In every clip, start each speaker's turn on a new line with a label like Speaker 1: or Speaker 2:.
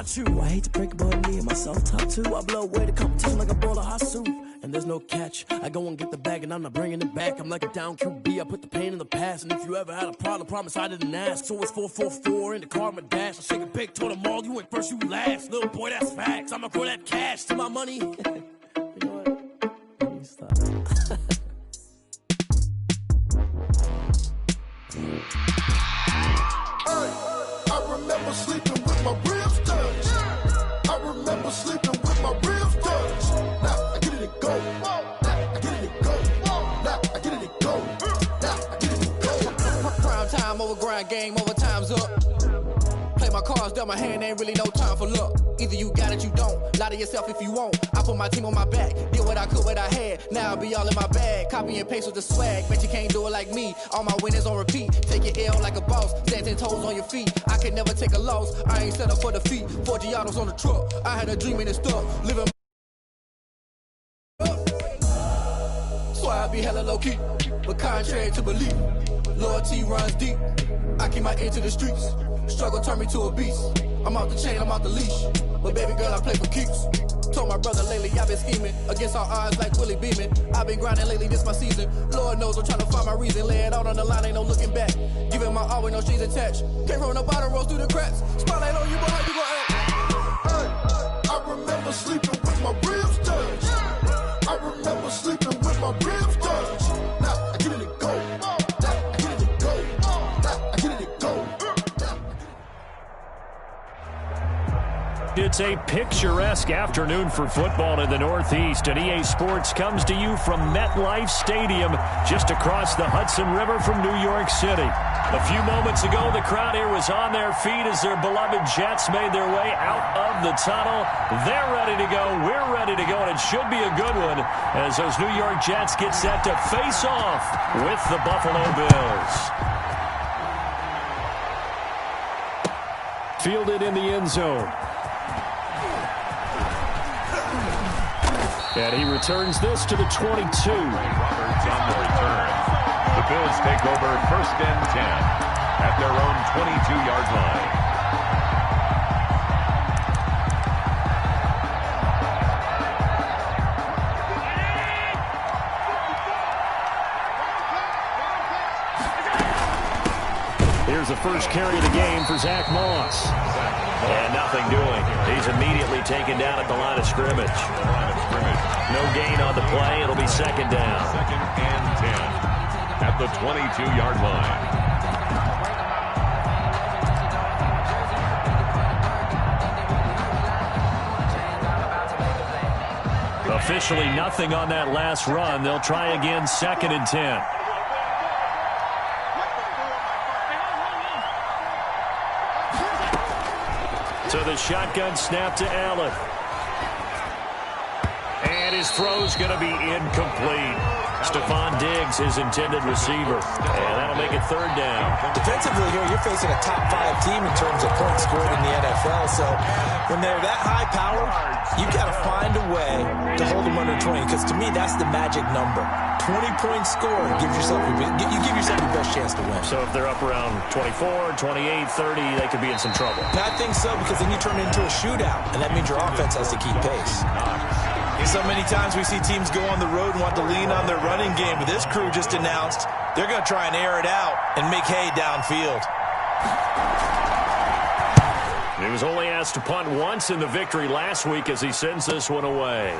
Speaker 1: about you. I hate to break it, but me and myself top two. I blow away the competition like a bowl of hot soup. And there's no catch. I go and get the bag and I'm not bringing it back. I'm like a down QB. I put the pain in the past. And if you ever had a problem, promise I didn't ask. So it's 4-4-4 in the car, my dash. I shake a big, told them all, you went first, you last. Little boy, that's facts. I'ma grow that cash to my money. You know what? Let me stop.
Speaker 2: I remember sleeping with my ribs touched. I remember sleeping with my ribs touched. Now I get it and go. Now I get it and go. Now I get it and go. Now I get it and go.
Speaker 3: Prime time over grind game, over time's up. Play my cards, dealt my hand, ain't really no time for luck. Either you got it, you don't. Lie to yourself if you won't. I put my team on my back, did what I could, what I had. Now I'll be all in my bag. Copy and paste with the swag. Bet you can't do it like me. All my winners on repeat. Take your L like a boss. Stand 10 toes on your feet. I can never take a loss. I ain't set up for defeat. 4 Giottos on the truck. I had a dream and it stuck. Living so I be hella low key. But contrary to belief, loyalty runs deep. I keep my ear to the streets. Struggle turned me to a beast. I'm off the chain, I'm off the leash. But baby girl, I play for keeps. Told my brother lately, I've been scheming against all odds like Willie Beeman. I've been grinding lately, this my season. Lord knows I'm trying to find my reason. Lay it out on the line, ain't no looking back. Giving my all with no strings attached. Came from the bottom, rose through the cracks. Spotlight on you, but how you gon' act?
Speaker 2: Hey, I remember sleeping with my ribs touched. I remember sleeping with my ribs touched. Now I get it and go. Now I get it and go. Now I get it and go.
Speaker 4: It's a picturesque afternoon for football in the Northeast, and EA Sports comes to you from MetLife Stadium, just across the Hudson River from New York City. A few moments ago, the crowd here was on their feet as their beloved Jets made their way out of the tunnel. They're ready to go. We're ready to go, and it should be a good one as those New York Jets get set to face off with the Buffalo Bills. Fielded in the end zone. And he returns this to the 22.
Speaker 5: Roberts on the return. The Bills take over 1st and 10 at their own 22-yard line.
Speaker 4: Here's the first carry of the game for Zach Moss. And nothing doing. He's immediately taken down at the line of scrimmage. No gain on the play. It'll be 2nd down.
Speaker 5: 2nd and 10 at the 22-yard line.
Speaker 4: Officially nothing on that last run. They'll try again 2nd and 10. So the shotgun snap to Allen. And his throw's going to be incomplete. Stephon Diggs, his intended receiver. And that'll make it 3rd down.
Speaker 6: Defensively here, you're facing a top 5 team in terms of points scored in the NFL. So when they're that high power, you've got to find a way to hold them under 20. Because to me, that's the magic number. 20-point score gives yourself you give yourself your best chance to win.
Speaker 4: So if they're up around 24, 28, 30, they could be in some trouble.
Speaker 6: And I think so, because then you turn it into a shootout, and that means your offense has to keep pace.
Speaker 7: So many times we see teams go on the road and want to lean on their running game, but this crew just announced they're going to try and air it out and make hay downfield.
Speaker 4: He was only asked to punt once in the victory last week as he sends this one away.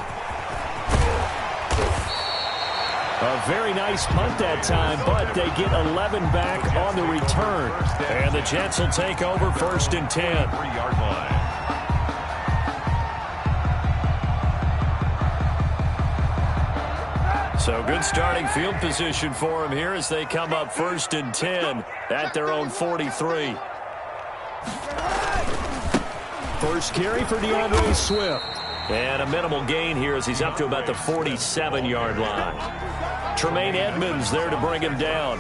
Speaker 4: A very nice punt that time, but they get 11 back on the return. And the Jets will take over 1st and 10.
Speaker 5: 3-yard line.
Speaker 4: So good starting field position for him here as they come up 1st and 10 at their own 43. First carry for DeAndre Swift. And a minimal gain here as he's up to about the 47-yard line. Tremaine Edmonds there to bring him down.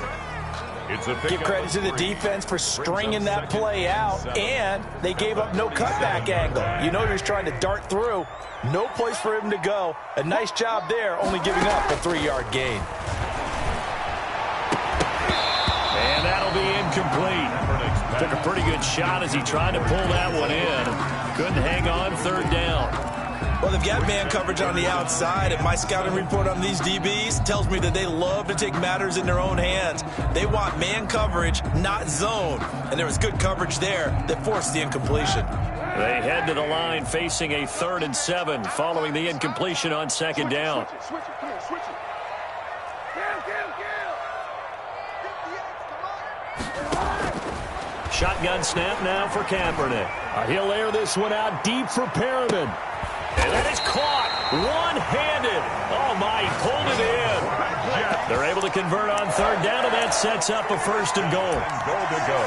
Speaker 6: Give credit to the defense for stringing that play out, and they gave up no cutback angle. You know he was trying to dart through. No place for him to go. A nice job there, only giving up a 3-yard gain.
Speaker 4: And that'll be incomplete. Took a pretty good shot as he tried to pull that one in. Couldn't hang on third down.
Speaker 7: Well, they've got man coverage on the outside, and my scouting report on these DBs tells me that they love to take matters in their own hands. They want man coverage, not zone. And there was good coverage there that forced the incompletion.
Speaker 4: They head to the line facing a 3rd and 7 following the incompletion on 2nd down. Shotgun snap now for Kaepernick. He'll air this one out deep for Perriman. And that is caught one-handed. Oh, my, he pulled it in. They're able to convert on 3rd down, and that sets up a 1st and goal.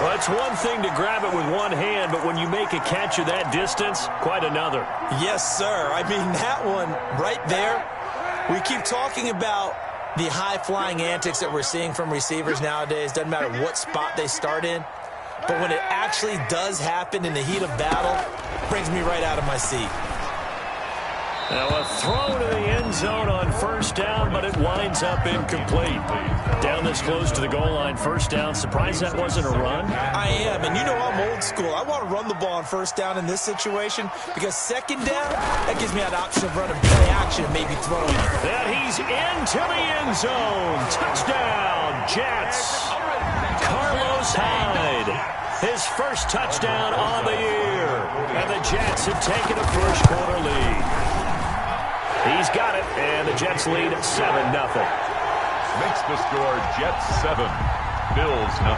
Speaker 4: Well, it's one thing to grab it with one hand, but when you make a catch of that distance, quite another.
Speaker 7: Yes, sir. I mean, that one right there, we keep talking about the high-flying antics that we're seeing from receivers nowadays. Doesn't matter what spot they start in. But when it actually does happen in the heat of battle, it brings me right out of my seat.
Speaker 4: Now a throw to the end zone on 1st down, but it winds up incomplete. Down this close to the goal line, 1st down. Surprised that wasn't a run?
Speaker 7: I am, and you know I'm old school. I want to run the ball on 1st down in this situation because 2nd down, that gives me an option of running play action and maybe throwing it.
Speaker 4: That he's into the end zone. Touchdown, Jets. Carlos Hyde. His first touchdown on the year. And the Jets have taken a 1st quarter lead. He's got it, and the Jets lead 7-0.
Speaker 5: Makes the score Jets 7, Bills 0.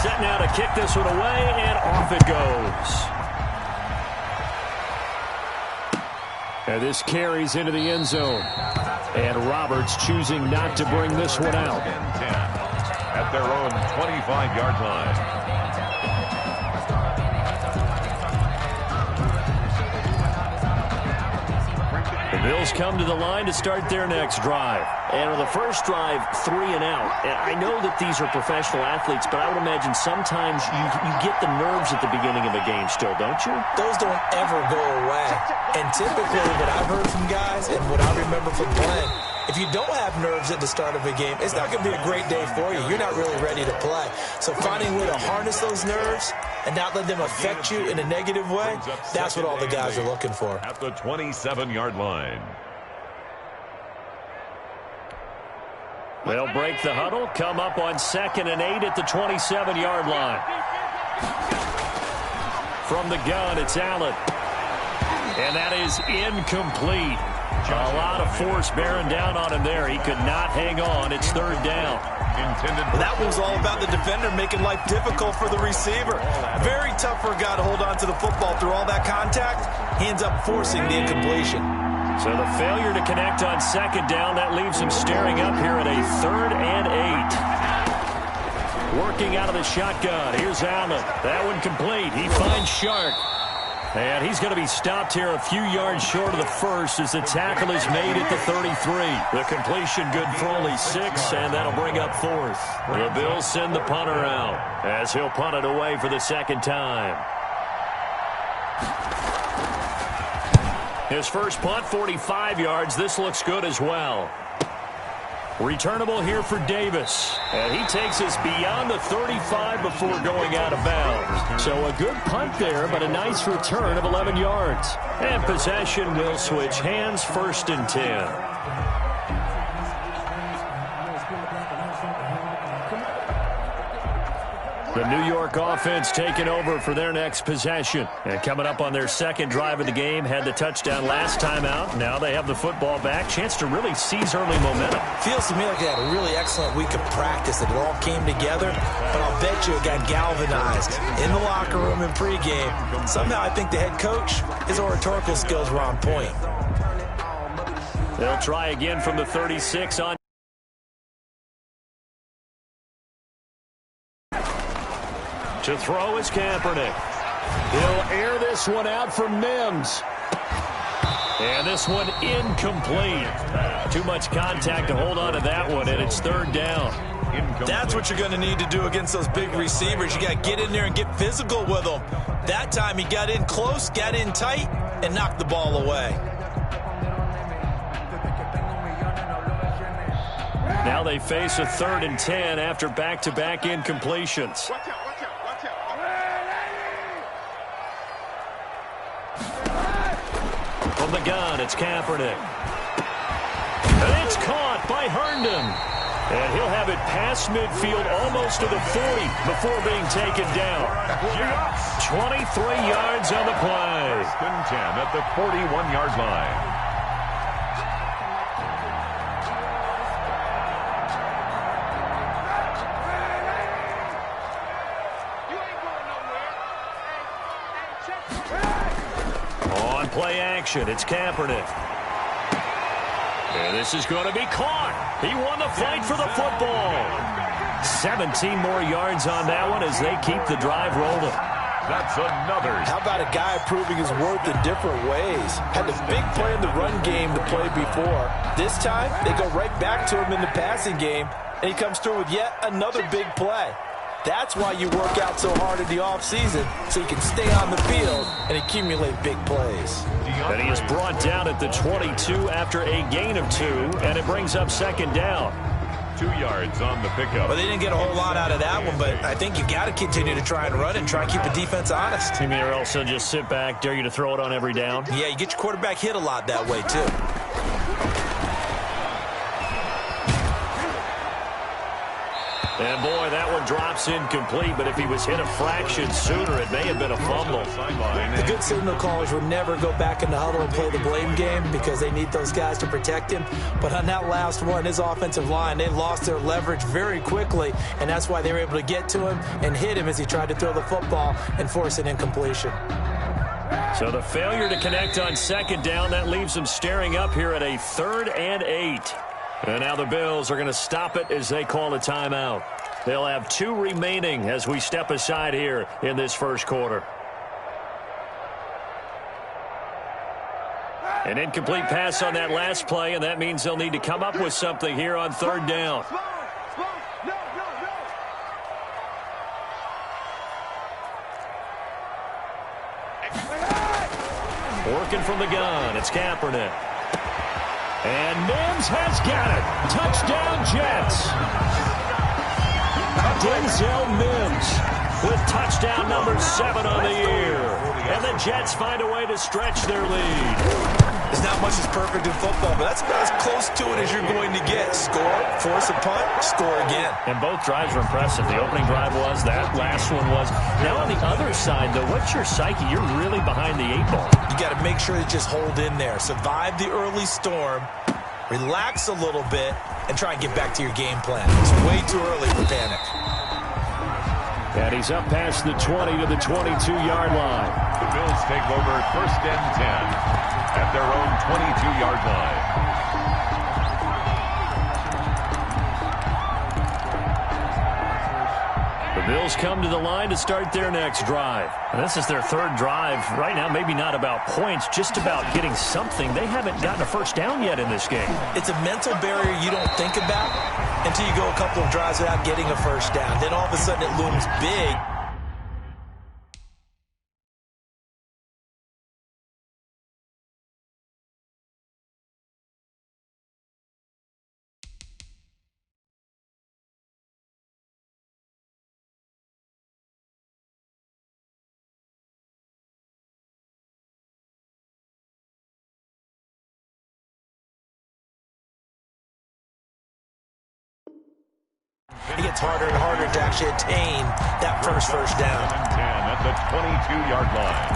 Speaker 4: Set now to kick this one away, and off it goes. And this carries into the end zone. And Roberts choosing not to bring this one out.
Speaker 5: 10 at their own 25-yard line.
Speaker 4: The Bills come to the line to start their next drive. And on the first drive, 3 and out. And I know that these are professional athletes, but I would imagine sometimes you get the nerves at the beginning of a game still, don't you?
Speaker 7: Those don't ever go away. And typically what I've heard from guys and what I remember from playing, if you don't have nerves at the start of a game, it's not going to be a great day for you. You're not really ready to play. So finding a way to harness those nerves and not let them affect you in a negative way, that's what all the guys are looking for.
Speaker 5: At the 27-yard line.
Speaker 4: They'll break the huddle, come up on 2nd and 8 at the 27-yard line. From the gun, it's Allen. And that is incomplete. A lot of force bearing down on him there. He could not hang on. It's 3rd down.
Speaker 7: That was all about the defender making life difficult for the receiver. Very tough for a guy to hold on to the football through all that contact. He ends up forcing the incompletion.
Speaker 4: So the failure to connect on 2nd down, that leaves him staring up here at a 3rd and 8. Working out of the shotgun. Here's Allen. That one complete. He finds Shark. And he's going to be stopped here a few yards short of the first as the tackle is made at the 33. The completion good for only 6, and that'll bring up 4th. The Bills send the punter out as he'll punt it away for the 2nd time. His first punt, 45 yards. This looks good as well. Returnable here for Davis. And he takes us beyond the 35 before going out of bounds. So a good punt there, but a nice return of 11 yards. And possession will switch hands, 1st and 10. The New York offense taking over for their next possession. And coming up on their 2nd drive of the game, had the touchdown last time out. Now they have the football back. Chance to really seize early momentum.
Speaker 7: Feels to me like they had a really excellent week of practice, that it all came together. But I'll bet you it got galvanized in the locker room in pregame. Somehow I think the head coach, his oratorical skills were on point.
Speaker 4: They'll try again from the 36 on. To throw is Kaepernick. He'll air this one out for Mims. And this one incomplete. Too much contact to hold on to that one, and it's 3rd down.
Speaker 7: That's what you're going to need to do against those big receivers. You got to get in there and get physical with them. That time he got in close, got in tight, and knocked the ball away.
Speaker 4: Now they face a 3rd and 10 after back-to-back incompletions. From the gun, it's Kaepernick. And it's caught by Herndon. And he'll have it past midfield almost to the 40 before being taken down. 23 yards on the play.
Speaker 5: First and 10 at the 41-yard line.
Speaker 4: Play action. It's Kaepernick. And this is going to be caught. He won the fight for the football. 17 more yards on that one as they keep the drive rolling.
Speaker 5: That's another.
Speaker 7: How about a guy proving his worth in different ways? Had the big play in the run game to play before. This time, they go right back to him in the passing game, and he comes through with yet another big play. That's why you work out so hard in the offseason, so you can stay on the field and accumulate big plays.
Speaker 4: And he is brought down at the 22 after a gain of 2, and it brings up second down.
Speaker 5: 2 yards on the pickup.
Speaker 7: Well, they didn't get a whole lot out of that one, but I think you got to continue to try and run and try and keep the defense honest.
Speaker 4: You mean or else they'll just sit back, dare you to throw it on every down?
Speaker 7: Yeah, you get your quarterback hit a lot that way, too.
Speaker 4: And, boy, that one drops incomplete, but if he was hit a fraction sooner, it may have been a fumble.
Speaker 7: The good signal callers would never go back in the huddle and play the blame game because they need those guys to protect him. But on that last one, his offensive line, they lost their leverage very quickly, and that's why they were able to get to him and hit him as he tried to throw the football and force an incompletion.
Speaker 4: So the failure to connect on second down, that leaves them staring up here at a 3rd and 8. And now the Bills are going to stop it as they call a timeout. They'll have 2 remaining as we step aside here in this first quarter. An incomplete pass on that last play, and that means they'll need to come up with something here on 3rd down. Working from the gun, it's Kaepernick. And Mims has got it. Touchdown, Jets. Denzel Mims with touchdown number 7 on the year. And the Jets find a way to stretch their lead.
Speaker 7: There's not much that's perfect in football, but that's about as close to it as you're going to get. Score, force a punt, score again.
Speaker 4: And both drives were impressive. The opening drive was, that last one was. Now on the other side, though, what's your psyche? You're really behind the 8 ball.
Speaker 7: You got to make sure you just hold in there. Survive the early storm, relax a little bit, and try and get back to your game plan. It's way too early for panic.
Speaker 4: And he's up past the 20 to the 22-yard line.
Speaker 5: The Bills take over 1st and 10 at their own 22-yard line.
Speaker 4: The Bills come to the line to start their next drive. And this is their 3rd drive. Right now, maybe not about points, just about getting something. They haven't gotten a first down yet in this game.
Speaker 7: It's a mental barrier you don't think about until you go a couple of drives without getting a first down. Then all of a sudden it looms big. It gets harder and harder to actually attain that first down.
Speaker 5: 10 at the 22-yard line.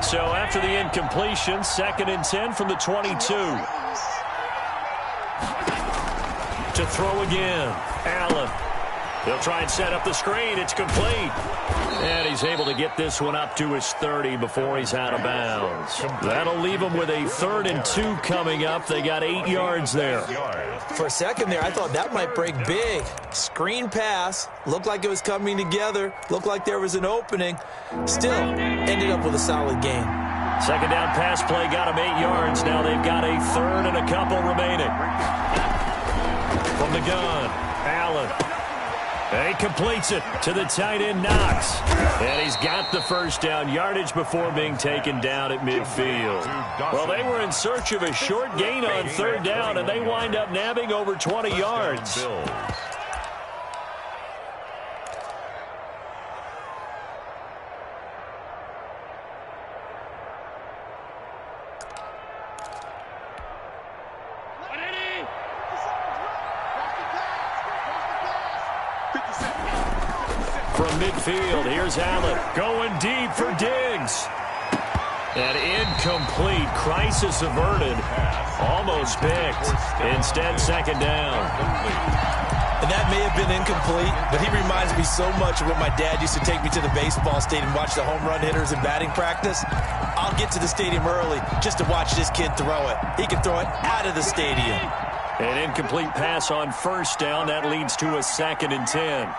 Speaker 4: So after the incompletion, 2nd and 10 from the 22. To throw again, Allen. He'll try and set up the screen. It's complete. And he's able to get this one up to his 30 before he's out of bounds. That'll leave him with a 3rd and 2 coming up. They got 8 yards there.
Speaker 7: For a second there, I thought that might break big. Screen pass. Looked like it was coming together. Looked like there was an opening. Still, ended up with a solid gain.
Speaker 4: 2nd down pass play got him 8 yards. Now they've got a 3rd and a couple remaining. From the gun, Allen. And he completes it to the tight end, Knox. And he's got the first down yardage before being taken down at midfield. Well, they were in search of a short gain on 3rd down, and they wind up nabbing over 20 yards. from midfield. Here's Allen going deep for Diggs. And incomplete. Crisis averted. Almost picked. Instead, second down.
Speaker 6: And that may have been incomplete, but he reminds me so much of when my dad used to take me to the baseball stadium and watch the home run hitters in batting practice. I'll get to the stadium early just to watch this kid throw it. He can throw it out of the stadium.
Speaker 4: An incomplete pass on first down. That leads to a 2nd and 10.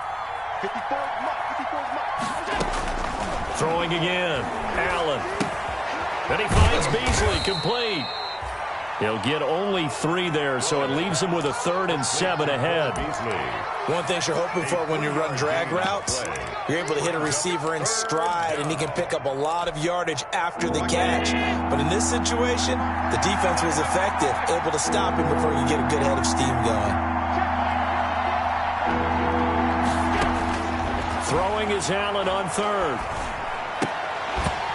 Speaker 4: Throwing again. Allen. And he finds Beasley, complete. He'll get only 3 there, so it leaves him with a 3rd and 7 ahead.
Speaker 6: One thing you're hoping for when you run drag routes, you're able to hit a receiver in stride, and he can pick up a lot of yardage after the catch. But in this situation, the defense was effective, able to stop him before you get a good head of steam going.
Speaker 4: Throwing is Allen on 3rd.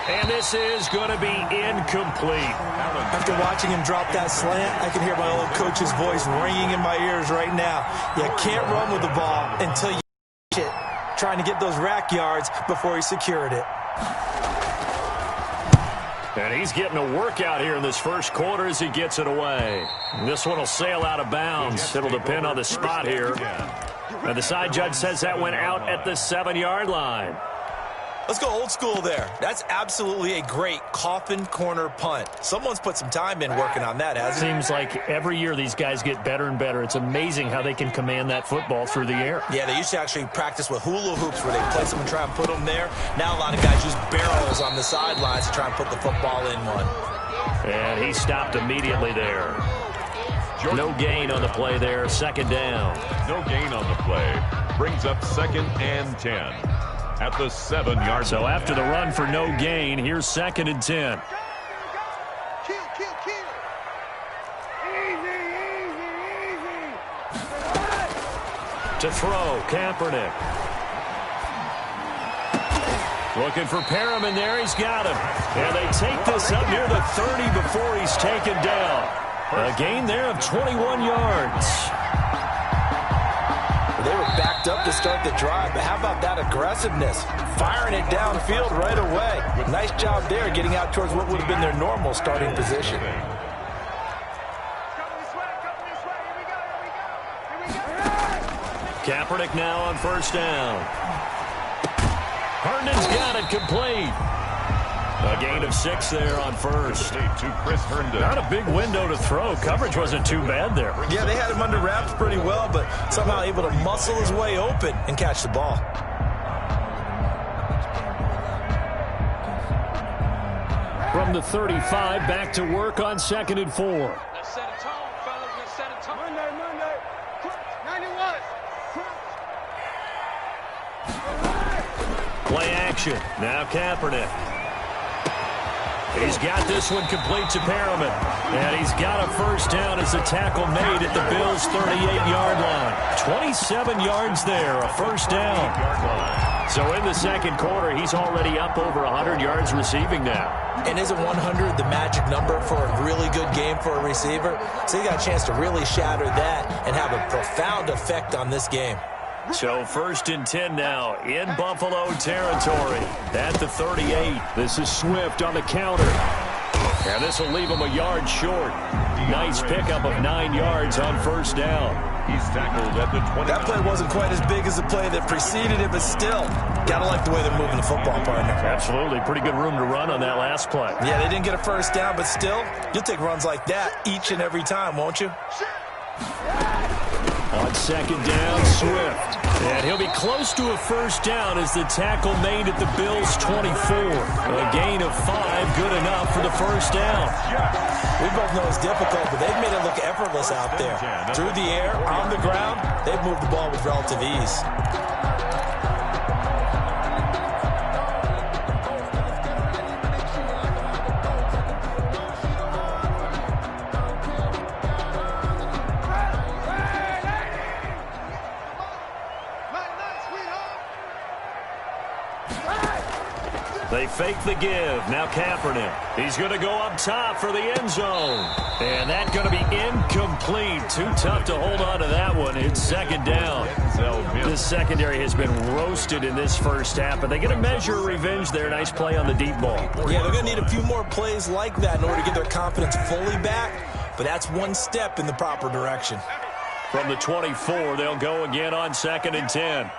Speaker 4: And this is going to be incomplete.
Speaker 6: After watching him drop that slant, I can hear my old coach's voice ringing in my ears right now. You can't run with the ball until you it, trying to get those rack yards before he secured it.
Speaker 4: And he's getting a workout here in this first quarter as he gets it away. This one will sail out of bounds. It'll depend on the spot here. And the side judge says that went out at the 7-yard line.
Speaker 6: Let's go old school there. That's absolutely a great coffin corner punt. Someone's put some time in working on that, hasn't it?
Speaker 4: Seems like every year these guys get better and better. It's amazing how they can command that football through the air.
Speaker 6: Yeah, they used to actually practice with hula hoops where they place them and try and put them there. Now a lot of guys use barrels on the sidelines to try and put the football in one.
Speaker 4: And he stopped immediately there. No gain on the play there. 2nd down.
Speaker 5: No gain on the play. Brings up 2nd and 10. At the 7-yard line.
Speaker 4: So after the run for no gain, here's 2nd and 10. To throw, Kaepernick. Looking for Perriman there. He's got him. And they take this up near the 30 before he's taken down. A gain there of 21 yards.
Speaker 6: They were backed up to start the drive, but how about that aggressiveness? Firing it downfield right away. Nice job there getting out towards what would have been their normal starting position.
Speaker 4: Kaepernick now on 1st down. Herndon's got it complete. A gain of 6 there on 1st.
Speaker 5: To Chris Herndon.
Speaker 4: Not a big window to throw. Coverage wasn't too bad there.
Speaker 6: Yeah, they had him under wraps pretty well, but somehow able to muscle his way open and catch the ball.
Speaker 4: From the 35, back to work on 2nd and 4.
Speaker 8: Let's set a tone, fellas. Let's set a tone. Monday. 91.
Speaker 4: Play action. Now Kaepernick. He's got this one complete to Perriman. And he's got a 1st down as the tackle made at the Bills' 38-yard line. 27 yards there, a 1st down. So in the 2nd quarter, he's already up over 100 yards receiving now.
Speaker 6: And isn't 100 the magic number for a really good game for a receiver? So he got a chance to really shatter that and have a profound effect on this game.
Speaker 4: So 1st and 10 now in Buffalo territory at the 38. This is Swift on the counter. And this will leave him a yard short. Nice pickup of 9 yards on 1st down.
Speaker 5: He's tackled at the 20.
Speaker 6: That play wasn't quite as big as the play that preceded it, but still, gotta like the way they're moving the football, partner.
Speaker 4: Absolutely. Pretty good room to run on that last play.
Speaker 6: Yeah, they didn't get a 1st down, but still, you'll take runs like that each and every time, won't you?
Speaker 4: On 2nd down, Swift. And he'll be close to a 1st down as the tackle made at the Bills' 24. A gain of 5, good enough for the 1st down.
Speaker 6: We both know it's difficult, but they've made it look effortless out there. Through the air, on the ground, they've moved the ball with relative ease.
Speaker 4: They fake the give. Now Kaepernick. He's going to go up top for the end zone. And that's going to be incomplete. Too tough to hold on to that one. It's second down. This secondary has been roasted in this first half, but they get a measure of revenge there. Nice play on the deep ball.
Speaker 7: Yeah, they're going to need a few more plays like that in order to get their confidence fully back, but that's one step in the proper direction.
Speaker 4: From the 24, they'll go again on 2nd and 10.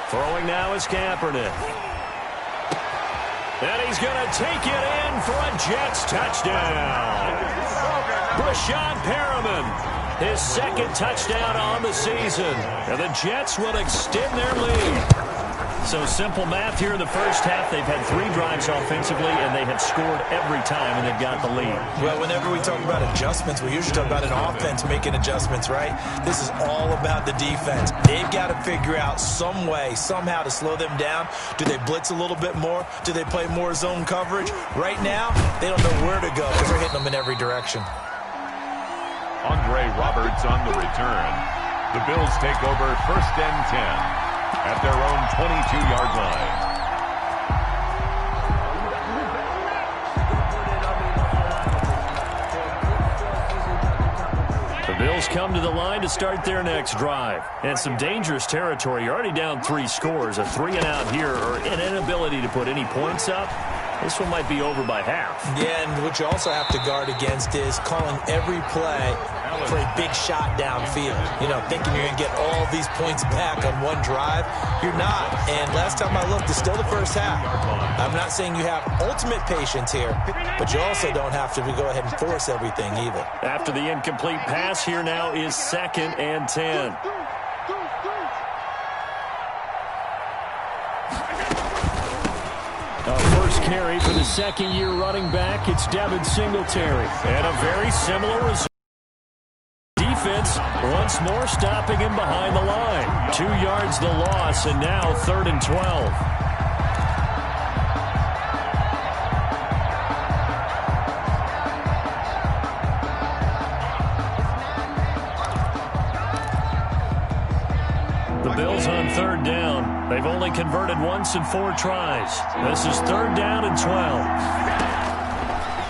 Speaker 4: Throwing now is Kaepernick. And he's going to take it in for a Jets touchdown. Brashad Perriman, his second touchdown on the season. And the Jets will extend their lead. So simple math here in the first half. They've had 3 drives offensively, and they have scored every time, and they've got the lead.
Speaker 7: Well, whenever we talk about adjustments, we usually talk about an offense making adjustments, right? This is all about the defense. They've got to figure out some way, somehow to slow them down. Do they blitz a little bit more? Do they play more zone coverage? Right now, they don't know where to go because they're hitting them in every direction.
Speaker 5: Andre Roberts on the return. The Bills take over 1st and 10. At their own 22-yard line.
Speaker 4: The Bills come to the line to start their next drive. And some dangerous territory. You're already down 3 scores. A 3-and-out here, or an inability to put any points up. This one might be over by half. Yeah, and what you also have to guard against is calling every play for a big shot downfield.
Speaker 7: You know, thinking you're going to get all these points back on one drive. You're not. And last time I looked, it's still the first half. I'm not saying you have ultimate patience here, but you also don't have to go ahead and force everything either.
Speaker 4: After the incomplete pass, here now is 2nd and 10. First carry for the second-year running back. It's Devin Singletary. And a very similar result. Defense once more stopping him behind the line. 2 yards the loss, and now 3rd and 12. The Bills on 3rd down. They've only converted once in 4 tries. This is 3rd down and 12.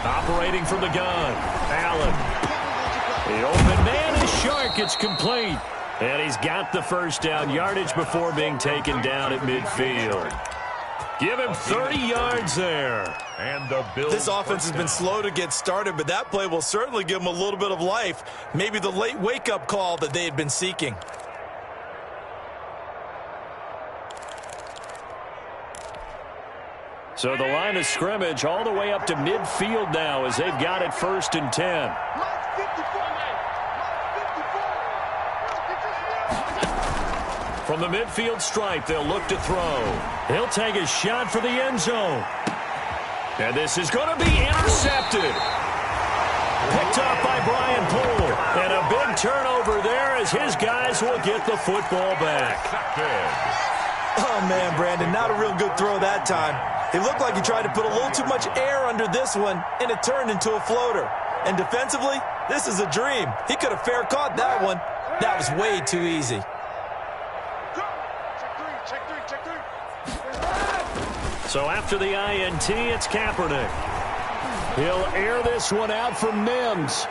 Speaker 4: Operating from the gun, Allen. The open man is Shark. It's complete. And he's got the first down yardage before being taken down at midfield. Give him 30 yards there.
Speaker 5: And the Bills.
Speaker 7: This offense has been slow to get started, but that play will certainly give them a little bit of life. Maybe the late wake-up call that they had been seeking.
Speaker 4: So the line of scrimmage all the way up to midfield now as they've got it 1st and 10. From the midfield stripe, they'll look to throw. He'll take a shot for the end zone. And this is going to be intercepted. Picked off by Brian Poole. And a big turnover there as his guys will get the football back.
Speaker 7: Oh, man, Brandon, not a real good throw that time. It looked like he tried to put a little too much air under this one, and it turned into a floater. And defensively, this is a dream. He could have fair caught that one. That was way too easy.
Speaker 4: So after the INT, it's Kaepernick. He'll air this one out for Mims.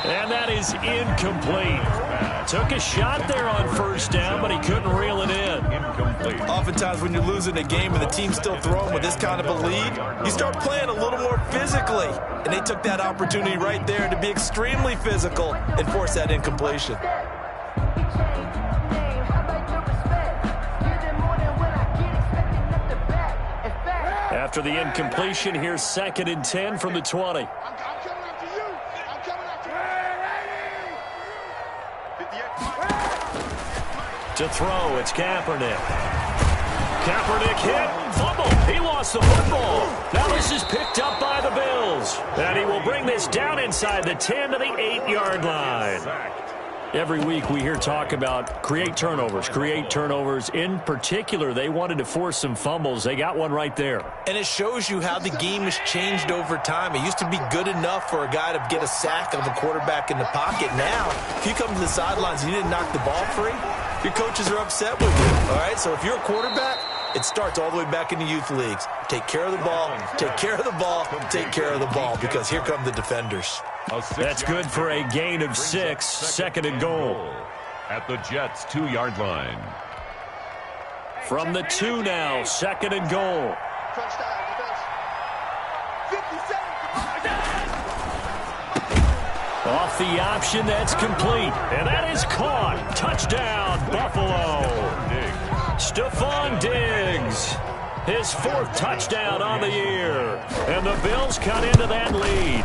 Speaker 4: And that is incomplete. Took a shot there on 1st down, but he couldn't reel it in.
Speaker 5: Incomplete.
Speaker 7: Oftentimes when you're losing a game and the team's still throwing with this kind of a lead, you start playing a little more physically. And they took that opportunity right there to be extremely physical and force that incompletion.
Speaker 4: After the incompletion, here's 2nd and 10 from the 20. To throw, it's Kaepernick. Kaepernick hit, fumble. He lost the football. Now this is picked up by the Bills. And he will bring this down inside the 10 to the 8-yard line. Every week we hear talk about create turnovers. In particular, they wanted to force some fumbles. They got one right there.
Speaker 7: And it shows you how the game has changed over time. It used to be good enough for a guy to get a sack of a quarterback in the pocket. Now, if you come to the sidelines and you didn't knock the ball free, your coaches are upset with you. All right, so if you're a quarterback, it starts all the way back in the youth leagues. Take care of the ball, take care of the ball, take care of the ball, because here come the defenders.
Speaker 4: That's good for a gain of 6, second and goal.
Speaker 5: At the Jets' 2-yard line.
Speaker 4: From the 2 now, second and goal. Off the option, that's complete. And that is caught. Touchdown, Buffalo. Stephon Diggs. His 4th touchdown on the year. And the Bills cut into that lead.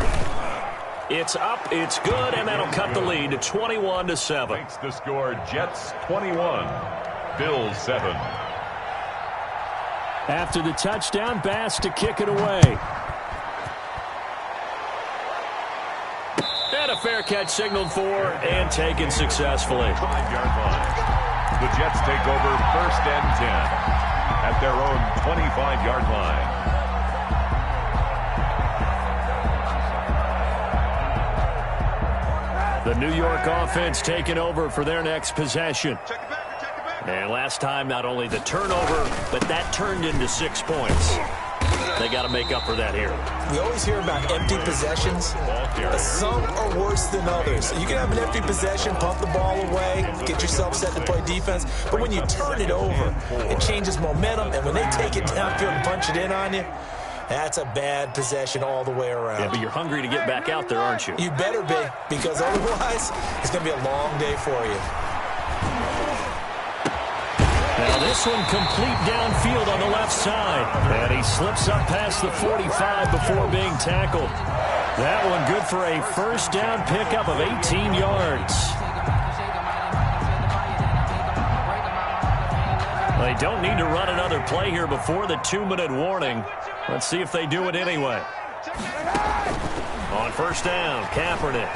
Speaker 4: It's up, it's good, and that'll cut the lead to 21-7.
Speaker 5: Makes the score Jets 21, Bills 7.
Speaker 4: After the touchdown, Bass to kick it away. And a fair catch signaled for and taken successfully.
Speaker 5: 5-yard line. The Jets take over 1st and 10 at their own 25-yard line.
Speaker 4: The New York offense taking over for their next possession. And last time, not only the turnover, but that turned into 6 points. They got to make up for that here.
Speaker 7: We always hear about empty possessions. Some are worse than others. You can have an empty possession, pump the ball away, get yourself set to play defense. But when you turn it over, it changes momentum. And when they take it downfield and punch it in on you, that's a bad possession all the way around.
Speaker 4: Yeah, but you're hungry to get back out there, aren't you?
Speaker 7: You better be, because otherwise it's going to be a long day for you.
Speaker 4: Now this one complete downfield on the left side. And he slips up past the 45 before being tackled. That one good for a 1st down pickup of 18 yards. They don't need to run another play here before the 2-minute warning. Let's see if they do it anyway. On 1st down, Kaepernick.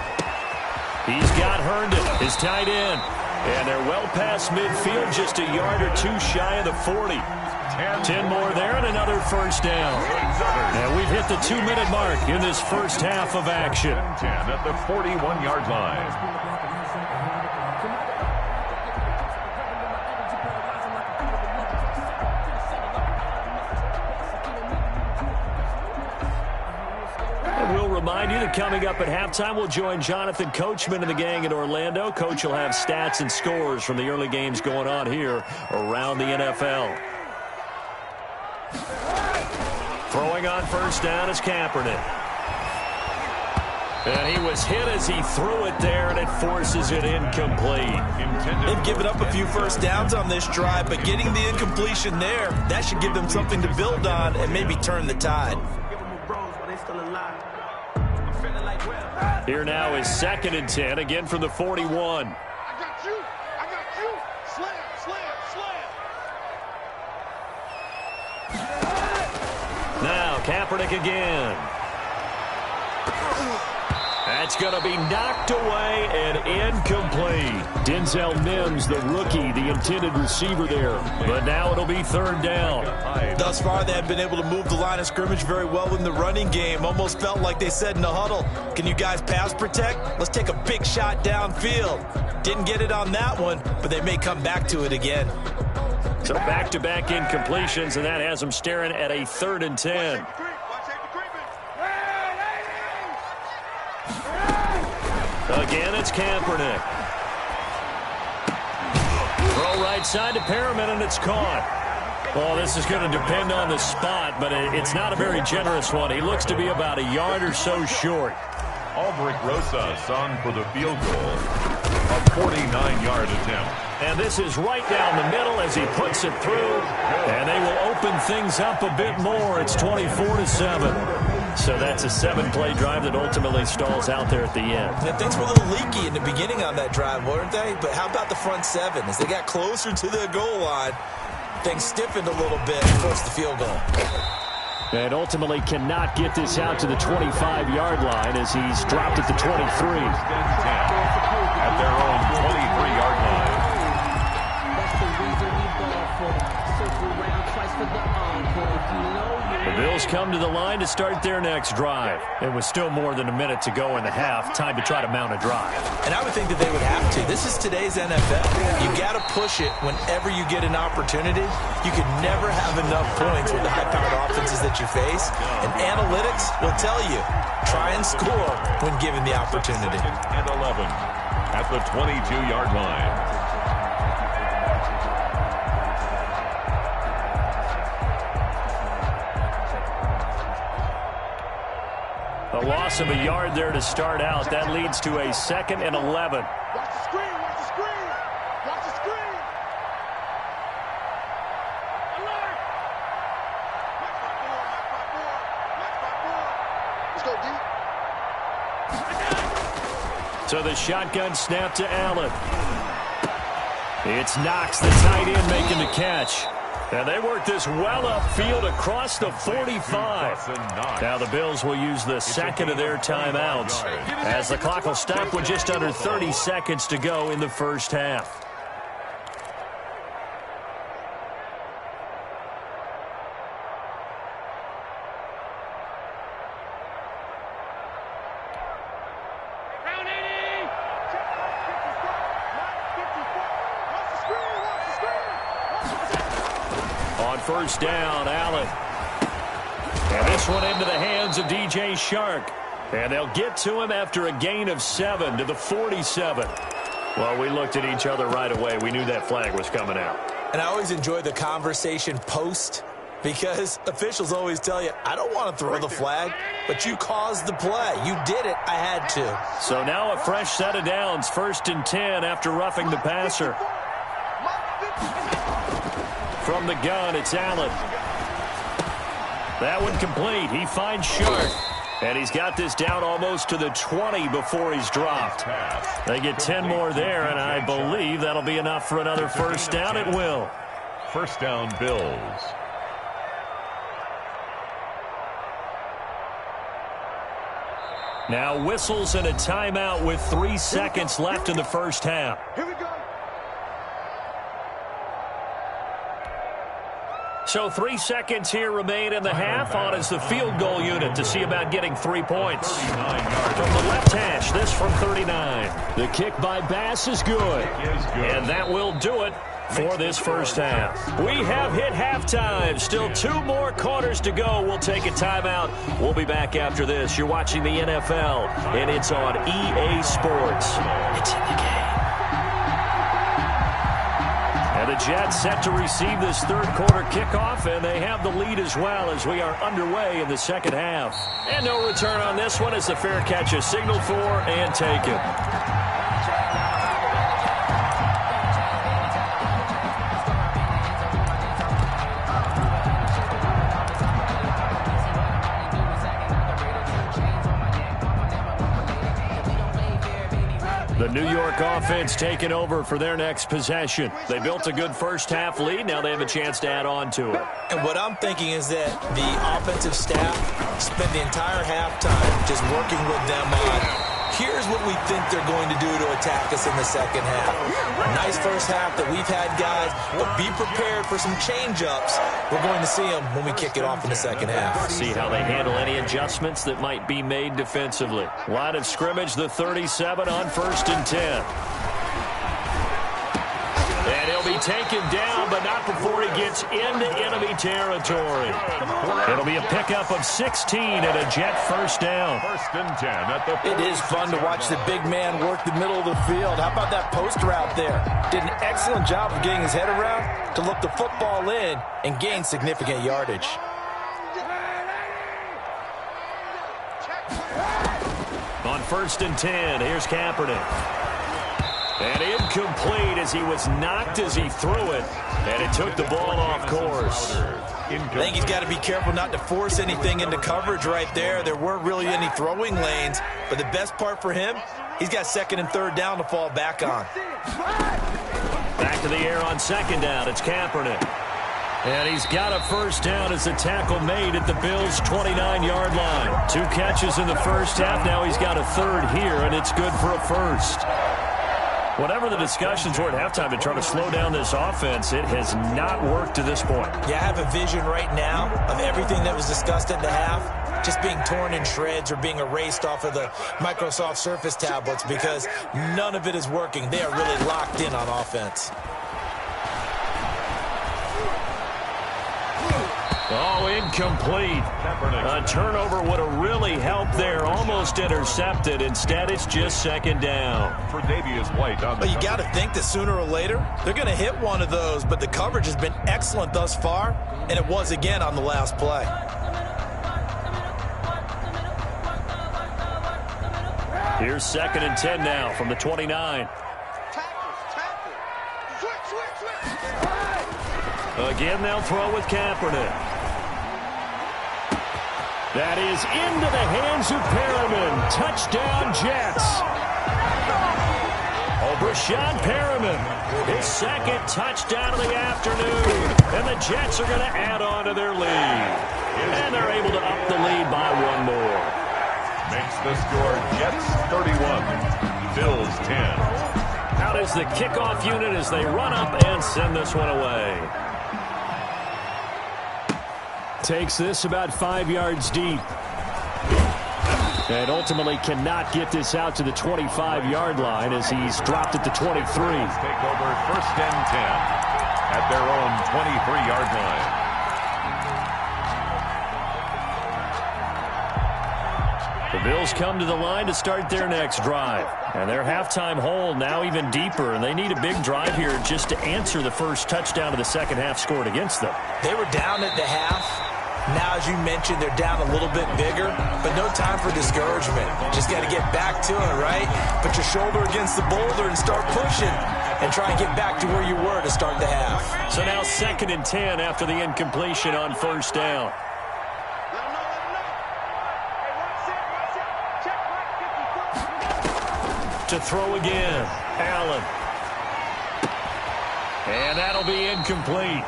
Speaker 4: He's got Herndon, his tight end. And they're well past midfield, just a yard or 2 shy of the 40. 10 more there and another 1st down. And we've hit the 2-minute mark in this first half of action.
Speaker 5: 10 at the 41-yard line.
Speaker 4: We'll remind you that coming up at halftime, we'll join Jonathan Coachman and the gang in Orlando. Coach will have stats and scores from the early games going on here around the NFL. Throwing on 1st down is Kaepernick. And he was hit as he threw it there, and it forces it incomplete.
Speaker 7: They've given up a few 1st downs on this drive, but getting the incompletion there, that should give them something to build on and maybe turn the tide.
Speaker 4: Here now is 2nd and 10, again from the 41.
Speaker 2: I got you. Slam.
Speaker 4: Now Kaepernick again. That's going to be knocked away and incomplete. Denzel Mims, the rookie, the intended receiver there. But now it'll be 3rd down.
Speaker 7: Thus far, they have been able to move the line of scrimmage very well in the running game. Almost felt like they said in the huddle, can you guys pass protect? Let's take a big shot downfield. Didn't get it on that one, but they may come back to it again.
Speaker 4: So back-to-back incompletions, and that has them staring at a 3rd and 10. Again, it's Kaepernick. Throw right side to Perriman, and it's caught. Well, this is going to depend on the spot, but it's not a very generous one. He looks to be about a yard or so short.
Speaker 5: Albrecht Rosas on for the field goal. A 49-yard attempt.
Speaker 4: And this is right down the middle as he puts it through. And they will open things up a bit more. It's 24-7. So that's a 7-play drive that ultimately stalls out there at the end.
Speaker 7: And things were a little leaky in the beginning on that drive, weren't they? But how about the front 7? As they got closer to the goal line, things stiffened a little bit and forced the field goal.
Speaker 4: And ultimately cannot get this out to the 25-yard line as he's dropped at the 23.
Speaker 5: At their own 23-yard line.
Speaker 1: That's the reason we ball for. Circle round, try
Speaker 4: The Bills come to the line to start their next drive. It was still more than a minute to go in the half. Time to try to mount a drive.
Speaker 7: And I would think that they would have to. This is today's NFL. You got to push it whenever you get an opportunity. You can never have enough points with the high-powered offenses that you face. And analytics will tell you, try and score when given the opportunity.
Speaker 5: And 11 at the 22-yard line.
Speaker 4: A loss of a yard there to start out. That leads to a 2nd and 11.
Speaker 2: Watch the screen, watch the screen. Watch the screen. Alert. Match by four. Let's go, D.
Speaker 4: So the shotgun snap to Allen. It's Knox, the tight end, making the catch. And they work this well upfield across the 45. Now the Bills will use the second of their timeouts as the clock will stop with just under 30 seconds to go in the first half. First down, Allen. And this one into the hands of DJ Shark. And they'll get to him after a gain of 7 to the 47. Well, we looked at each other right away. We knew that flag was coming out.
Speaker 7: And I always enjoy the conversation post because officials always tell you, I don't want to throw the flag, but you caused the play. You did it. I had to.
Speaker 4: So now a fresh set of downs. 1st and 10 after roughing the passer. From the gun, it's Allen. That one complete. He finds Shark. And he's got this down almost to the 20 before he's dropped. They get 10 more there, and I believe that'll be enough for another first down. It will.
Speaker 5: First down, Bills.
Speaker 4: Now whistles and a timeout with 3 seconds left in the first half.
Speaker 2: Here we go.
Speaker 4: So 3 seconds here remain in the half. On is the field goal unit to see about getting 3 points. From the left hash, this from 39. The kick by Bass is good. And that will do it for this first half. We have hit halftime. Still 2 more quarters to go. We'll take a timeout. We'll be back after this. You're watching the NFL, and it's on EA Sports. It's in the game. And the Jets set to receive this third quarter kickoff, and they have the lead as well as we are underway in the second half. And no return on this one as the fair catch is signaled for and taken. The New York offense taking over for their next possession. They built a good first half lead. Now they have a chance to add on to it.
Speaker 7: And what I'm thinking is that the offensive staff spent the entire halftime just working with them on, here's what we think they're going to do to attack us in the second half. Nice first half that we've had, guys, but be prepared for some change-ups. We're going to see them when we kick it off in the second half.
Speaker 4: See how they handle any adjustments that might be made defensively. Line of scrimmage, the 37 on 1st and 10. And he'll be taken down, but not before he gets into enemy territory. It'll be a pickup of 16 and a Jet first down.
Speaker 5: 1st and 10 at the 40.
Speaker 6: It is fun to watch the big man work the middle of the field. How about that post route there? Did an excellent job of getting his head around to look the football in and gain significant yardage.
Speaker 4: On 1st and 10, here's Kaepernick. And incomplete as he was knocked as he threw it. And it took the ball off course.
Speaker 7: I think he's got to be careful not to force anything into coverage right there. There weren't really any throwing lanes. But the best part for him, he's got 2nd and 3rd down to fall back on.
Speaker 4: Back to the air on 2nd down. It's Kaepernick. And he's got a first down as the tackle made at the Bills' 29-yard line. 2 catches in the first half. Now he's got a 3rd here, and it's good for a first. Whatever the discussions were at halftime to try to slow down this offense, it has not worked to this point.
Speaker 7: Yeah, I have a vision right now of everything that was discussed at the half just being torn in shreds or being erased off of the Microsoft Surface tablets because none of it is working. They are really locked in on offense.
Speaker 4: Oh, incomplete. A turnover would have really helped there. Almost intercepted. Instead, it's just second down.
Speaker 5: For Davius White on the
Speaker 7: But you got to think that sooner or later, they're going to hit one of those. But the coverage has been excellent thus far, and it was again on the last play.
Speaker 4: Here's 2nd and 10 now from the 29. Again, they'll throw with Kaepernick. That is into the hands of Perriman. Touchdown, Jets. Brashad Perriman, his 2nd touchdown of the afternoon. And the Jets are going to add on to their lead. And they're able to up the lead by one more.
Speaker 5: Makes the score Jets 31, Bills 10.
Speaker 4: Out is the kickoff unit as they run up and send this one away. Takes this about 5 yards deep. And ultimately cannot get this out to the 25-yard line as he's dropped at the 23.
Speaker 5: Take over 1st and 10 at their own 23-yard line.
Speaker 4: The Bills come to the line to start their next drive. And their halftime hole now even deeper. And they need a big drive here just to answer the first touchdown of the second half scored against them.
Speaker 7: They were down at the half. Now, as you mentioned, they're down a little bit bigger, but no time for discouragement. Just got to get back to it, right? Put your shoulder against the boulder and start pushing and try and get back to where you were to start the half.
Speaker 4: So now 2nd and 10 after the incompletion on 1st down. To throw again, Allen. And that'll be incomplete.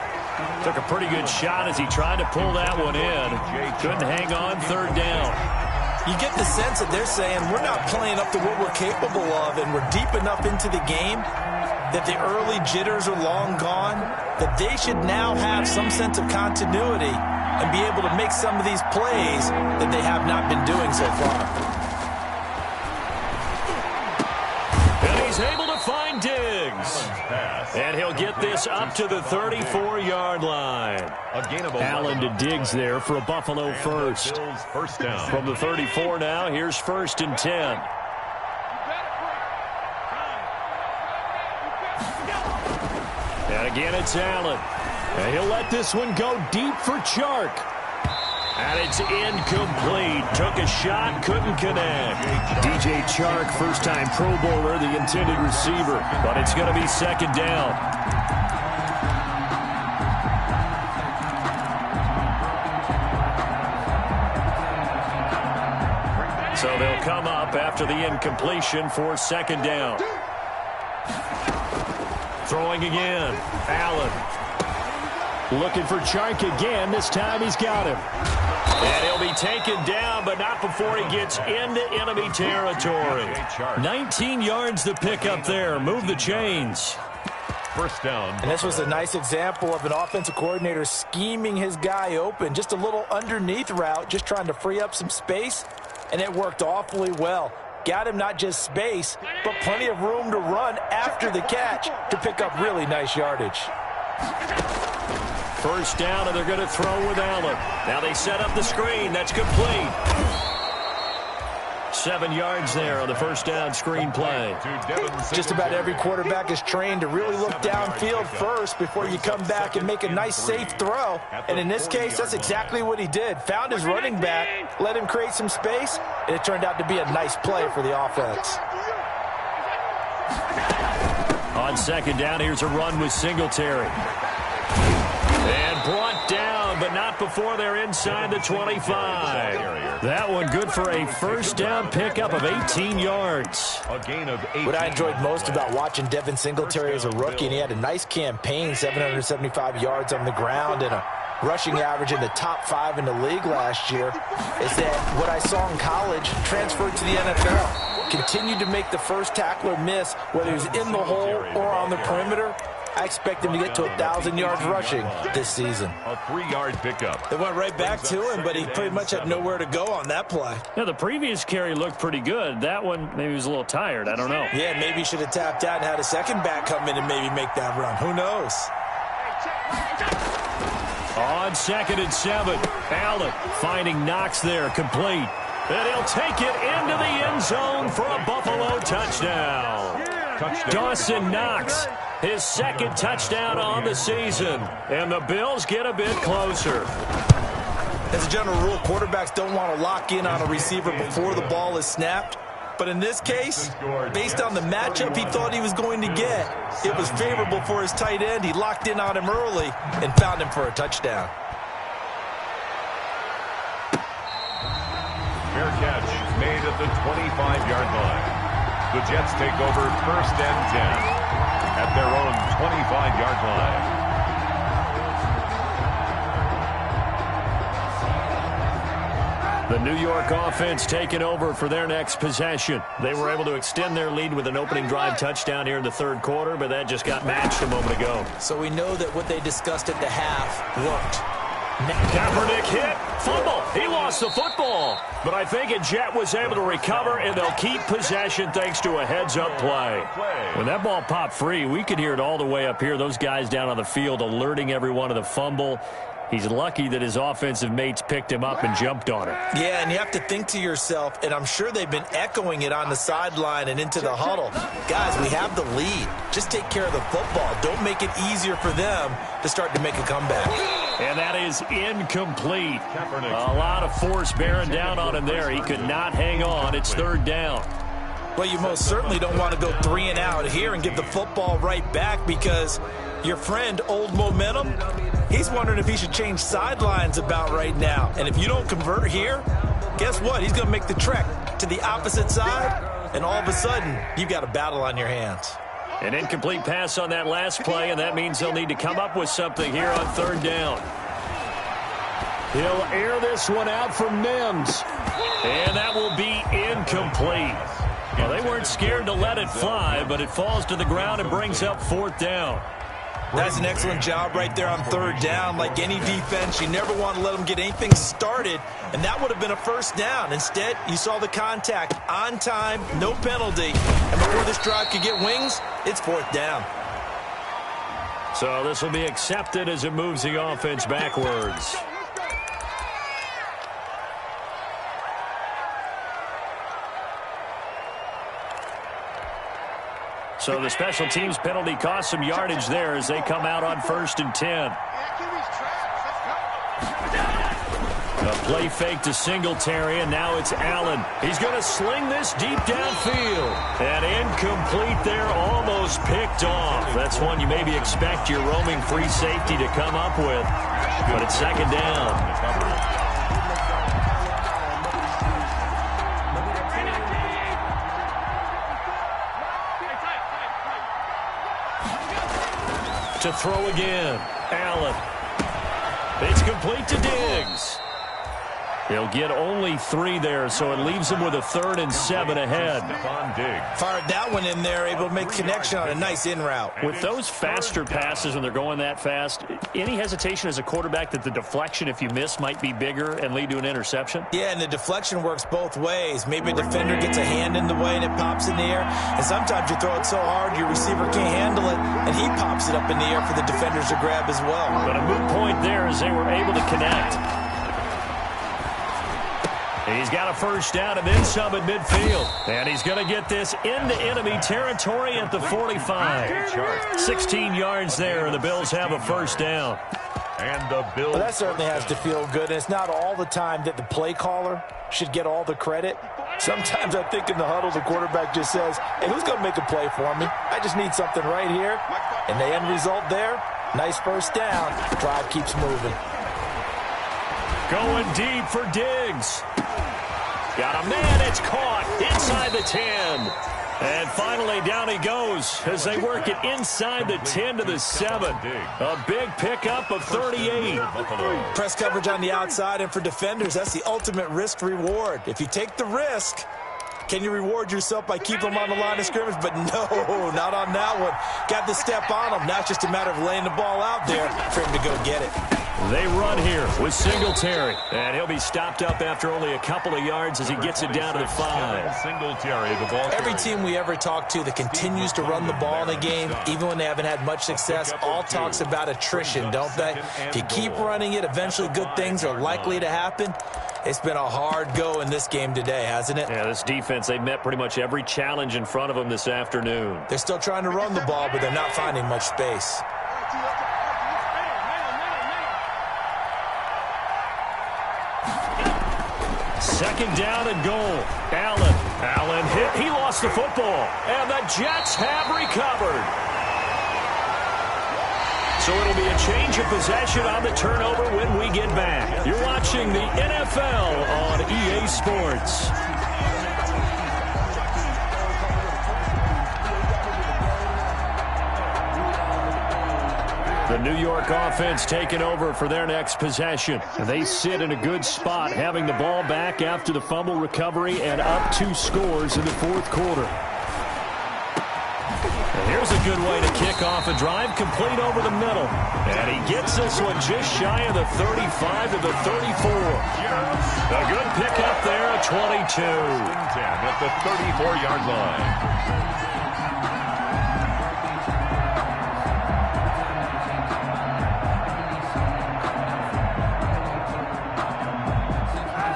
Speaker 4: Took a pretty good shot as he tried to pull that one in. Couldn't hang on 3rd down.
Speaker 7: You get the sense that they're saying we're not playing up to what we're capable of, and we're deep enough into the game that the early jitters are long gone, that they should now have some sense of continuity and be able to make some of these plays that they have not been doing so far.
Speaker 4: And he's able to find Diggs. And he'll get this up to the 34-yard line. Allen to Diggs there for a Buffalo first.
Speaker 5: First down.
Speaker 4: From the 34 now, here's 1st and 10. And again, it's Allen. And he'll let this one go deep for Chark. And it's incomplete. Took a shot, couldn't connect. DJ Chark, first-time Pro Bowler, the intended receiver. But it's going to be 2nd down. So they'll come up after the incompletion for 2nd down. Throwing again. Allen. Looking for Chark again. This time he's got him. And he'll be taken down, but not before he gets into enemy territory. 19 yards to pick up there. Move the chains.
Speaker 5: First down.
Speaker 7: And this was a nice example of an offensive coordinator scheming his guy open. Just a little underneath route, just trying to free up some space, and it worked awfully well. Got him not just space, but plenty of room to run after the catch to pick up really nice yardage.
Speaker 4: First down, and they're going to throw with Allen. Now they set up the screen. That's complete. 7 yards there on the first down screen play.
Speaker 7: Just about every quarterback is trained to really look downfield first before you come back and make a nice, safe throw. And in this case, that's exactly what he did. Found his running back, let him create some space, and it turned out to be a nice play for the offense.
Speaker 4: On 2nd down, here's a run with Singletary. And brought down, but not before they're inside the 25. That one good for a first down pickup of 18 yards.
Speaker 5: A gain of 8.
Speaker 7: What I enjoyed most about watching Devin Singletary as a rookie, and he had a nice campaign, 775 yards on the ground and a rushing average in the top 5 in the league last year, is that what I saw in college transferred to the NFL. continued to make the first tackler miss, whether he's in the hole or on the perimeter. I expect him to get to 1,000 yards rushing this season.
Speaker 5: A 3-yard pickup.
Speaker 7: They went right back to him, but he pretty much had nowhere to go on that play.
Speaker 4: Yeah, the previous carry looked pretty good. That one, maybe he was a little tired. I don't know.
Speaker 7: Yeah, maybe he should have tapped out and had a second back come in and maybe make that run. Who knows?
Speaker 4: On 2nd and 7, Allen finding Knox there, complete. And he'll take it into the end zone for a Buffalo touchdown. Dawson Knox, his 2nd touchdown on the season. And the Bills get a bit closer.
Speaker 7: As a general rule, quarterbacks don't want to lock in on a receiver before the ball is snapped. But in this case, based on the matchup he thought he was going to get, it was favorable for his tight end. He locked in on him early and found him for a touchdown.
Speaker 5: Fair catch made at the 25-yard line. The Jets take over 1st and 10 at their own 25-yard line.
Speaker 4: The New York offense taking over for their next possession. They were able to extend their lead with an opening drive touchdown here in the 3rd quarter, but that just got matched a moment ago.
Speaker 7: So we know that what they discussed at the half worked.
Speaker 4: Kaepernick hit, fumble. He lost the football. But I think a Jet was able to recover, and they'll keep possession thanks to a heads-up play. When that ball popped free, we could hear it all the way up here. Those guys down on the field alerting everyone of the fumble. He's lucky that his offensive mates picked him up and jumped on it.
Speaker 7: Yeah, and you have to think to yourself, and I'm sure they've been echoing it on the sideline and into the huddle. Guys, we have the lead. Just take care of the football. Don't make it easier for them to start to make a comeback.
Speaker 4: And that is incomplete. A lot of force bearing down on him there. He could not hang on. It's 3rd down.
Speaker 7: Well, you most certainly don't want to go 3 and out here and give the football right back because your friend, Old Momentum, he's wondering if he should change sidelines about right now. And if you don't convert here, guess what? He's going to make the trek to the opposite side, and all of a sudden, you've got a battle on your hands.
Speaker 4: An incomplete pass on that last play, and that means they'll need to come up with something here on 3rd down. He'll air this one out for Mims, and that will be incomplete. Well, they weren't scared to let it fly, but it falls to the ground and brings up 4th down.
Speaker 7: That's an excellent job right there on 3rd down. Like any defense, you never want to let them get anything started, and that would have been a 1st down. Instead, you saw the contact on time, no penalty, and before this drive could get wings, it's 4th down.
Speaker 4: So this will be accepted as it moves the offense backwards. So the special teams penalty cost some yardage there as they come out on 1st and 10. A play fake to Singletary, and now it's Allen. He's going to sling this deep downfield. And incomplete there, almost picked off. That's one you maybe expect your roaming free safety to come up with. But it's 2nd down. To throw again, Allen. It's complete to Diggs. He'll get only 3 there, so it leaves him with a 3rd and 7 ahead.
Speaker 7: Fired that one in there, able to make connection on a nice in route.
Speaker 4: With those faster passes when they're going that fast, any hesitation as a quarterback that the deflection, if you miss, might be bigger and lead to an interception?
Speaker 7: Yeah, and the deflection works both ways. Maybe a defender gets a hand in the way and it pops in the air, and sometimes you throw it so hard your receiver can't handle it, and he pops it up in the air for the defenders to grab as well.
Speaker 4: But a moot point there as they were able to connect. He's got a 1st down and then some at midfield. And he's going to get this into enemy territory at the 45. 16 yards there, and the Bills have a 1st down.
Speaker 5: And the Bills.
Speaker 7: Well, that certainly has to feel good. And it's not all the time that the play caller should get all the credit. Sometimes I think in the huddle, the quarterback just says, hey, who's going to make a play for me? I just need something right here. And the end result there, nice 1st down. Drive keeps moving.
Speaker 4: Going deep for Diggs. Got a man, it's caught inside the 10. And finally down he goes as they work it inside the 10 to the 7. A big pickup of 38.
Speaker 7: Press coverage on the outside, and for defenders, that's the ultimate risk reward. If you take the risk, Can you reward yourself by keeping them on the line of scrimmage? But no, not on that one. Got the step on him. Now it's just a matter of laying the ball out there for him to go get it.
Speaker 4: They run here with Singletary, and he'll be stopped up after only a couple of yards as he gets it down to the 5.
Speaker 5: Singletary, the ball.
Speaker 7: Every team we ever talk to that continues to run the ball in a game, even when they haven't had much success, all talks about attrition, don't they? If you keep running it, eventually good things are likely to happen. It's been a hard go in this game today, hasn't it?
Speaker 4: Yeah, this defense, they met pretty much every challenge in front of them this afternoon.
Speaker 7: They're still trying to run the ball, but they're not finding much space.
Speaker 4: Second down and goal. Allen hit. He lost the football. And the Jets have recovered. So it'll be a change of possession on the turnover when we get back. You're watching the NFL on EA Sports. The New York offense taking over for their next possession. They sit in a good spot, having the ball back after the fumble recovery and up 2 scores in the fourth quarter. And here's a good way to kick off a drive, complete over the middle. And he gets this one just shy of the 35 to the 34. A good pickup there, a 22.
Speaker 5: At the 34-yard line.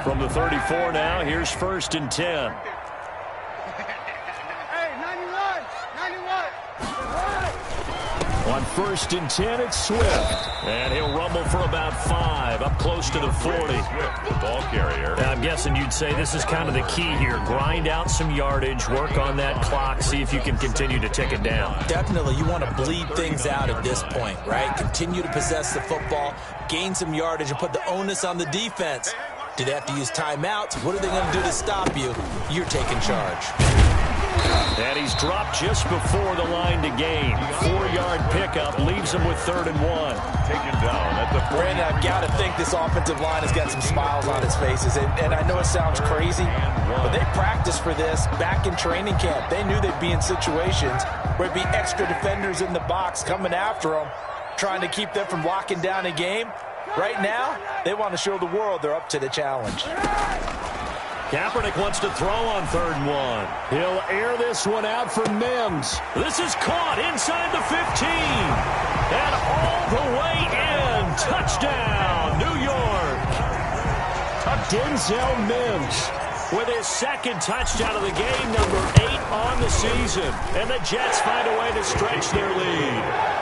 Speaker 4: From the 34 now, here's 1st and 10. On 1st and 10, it's Swift. And he'll rumble for about 5, up close to the 40.
Speaker 5: Swift, the ball carrier.
Speaker 4: I'm guessing you'd say this is kind of the key here. Grind out some yardage, work on that clock, see if you can continue to tick it down.
Speaker 7: Definitely, you want to bleed things out at this point, right? Continue to possess the football, gain some yardage, and put the onus on the defense. Do they have to use timeouts? What are they going to do to stop you? You're taking charge.
Speaker 4: And he's dropped just before the line to gain. 4-yard pickup leaves him with 3rd and 1.
Speaker 5: Taken down at the 40.
Speaker 7: Brandon, I've got to think this offensive line has got some smiles on its faces. And I know it sounds crazy, but they practiced for this back in training camp. They knew they'd be in situations where it'd be extra defenders in the box coming after them, trying to keep them from locking down a game. Right now, they want to show the world they're up to the challenge.
Speaker 4: Kaepernick wants to throw on 3rd and 1. He'll air this one out for Mims. This is caught inside the 15. And all the way in. Touchdown, New York. Denzel Mims with his 2nd touchdown of the game, number 8 on the season. And the Jets find a way to stretch their lead.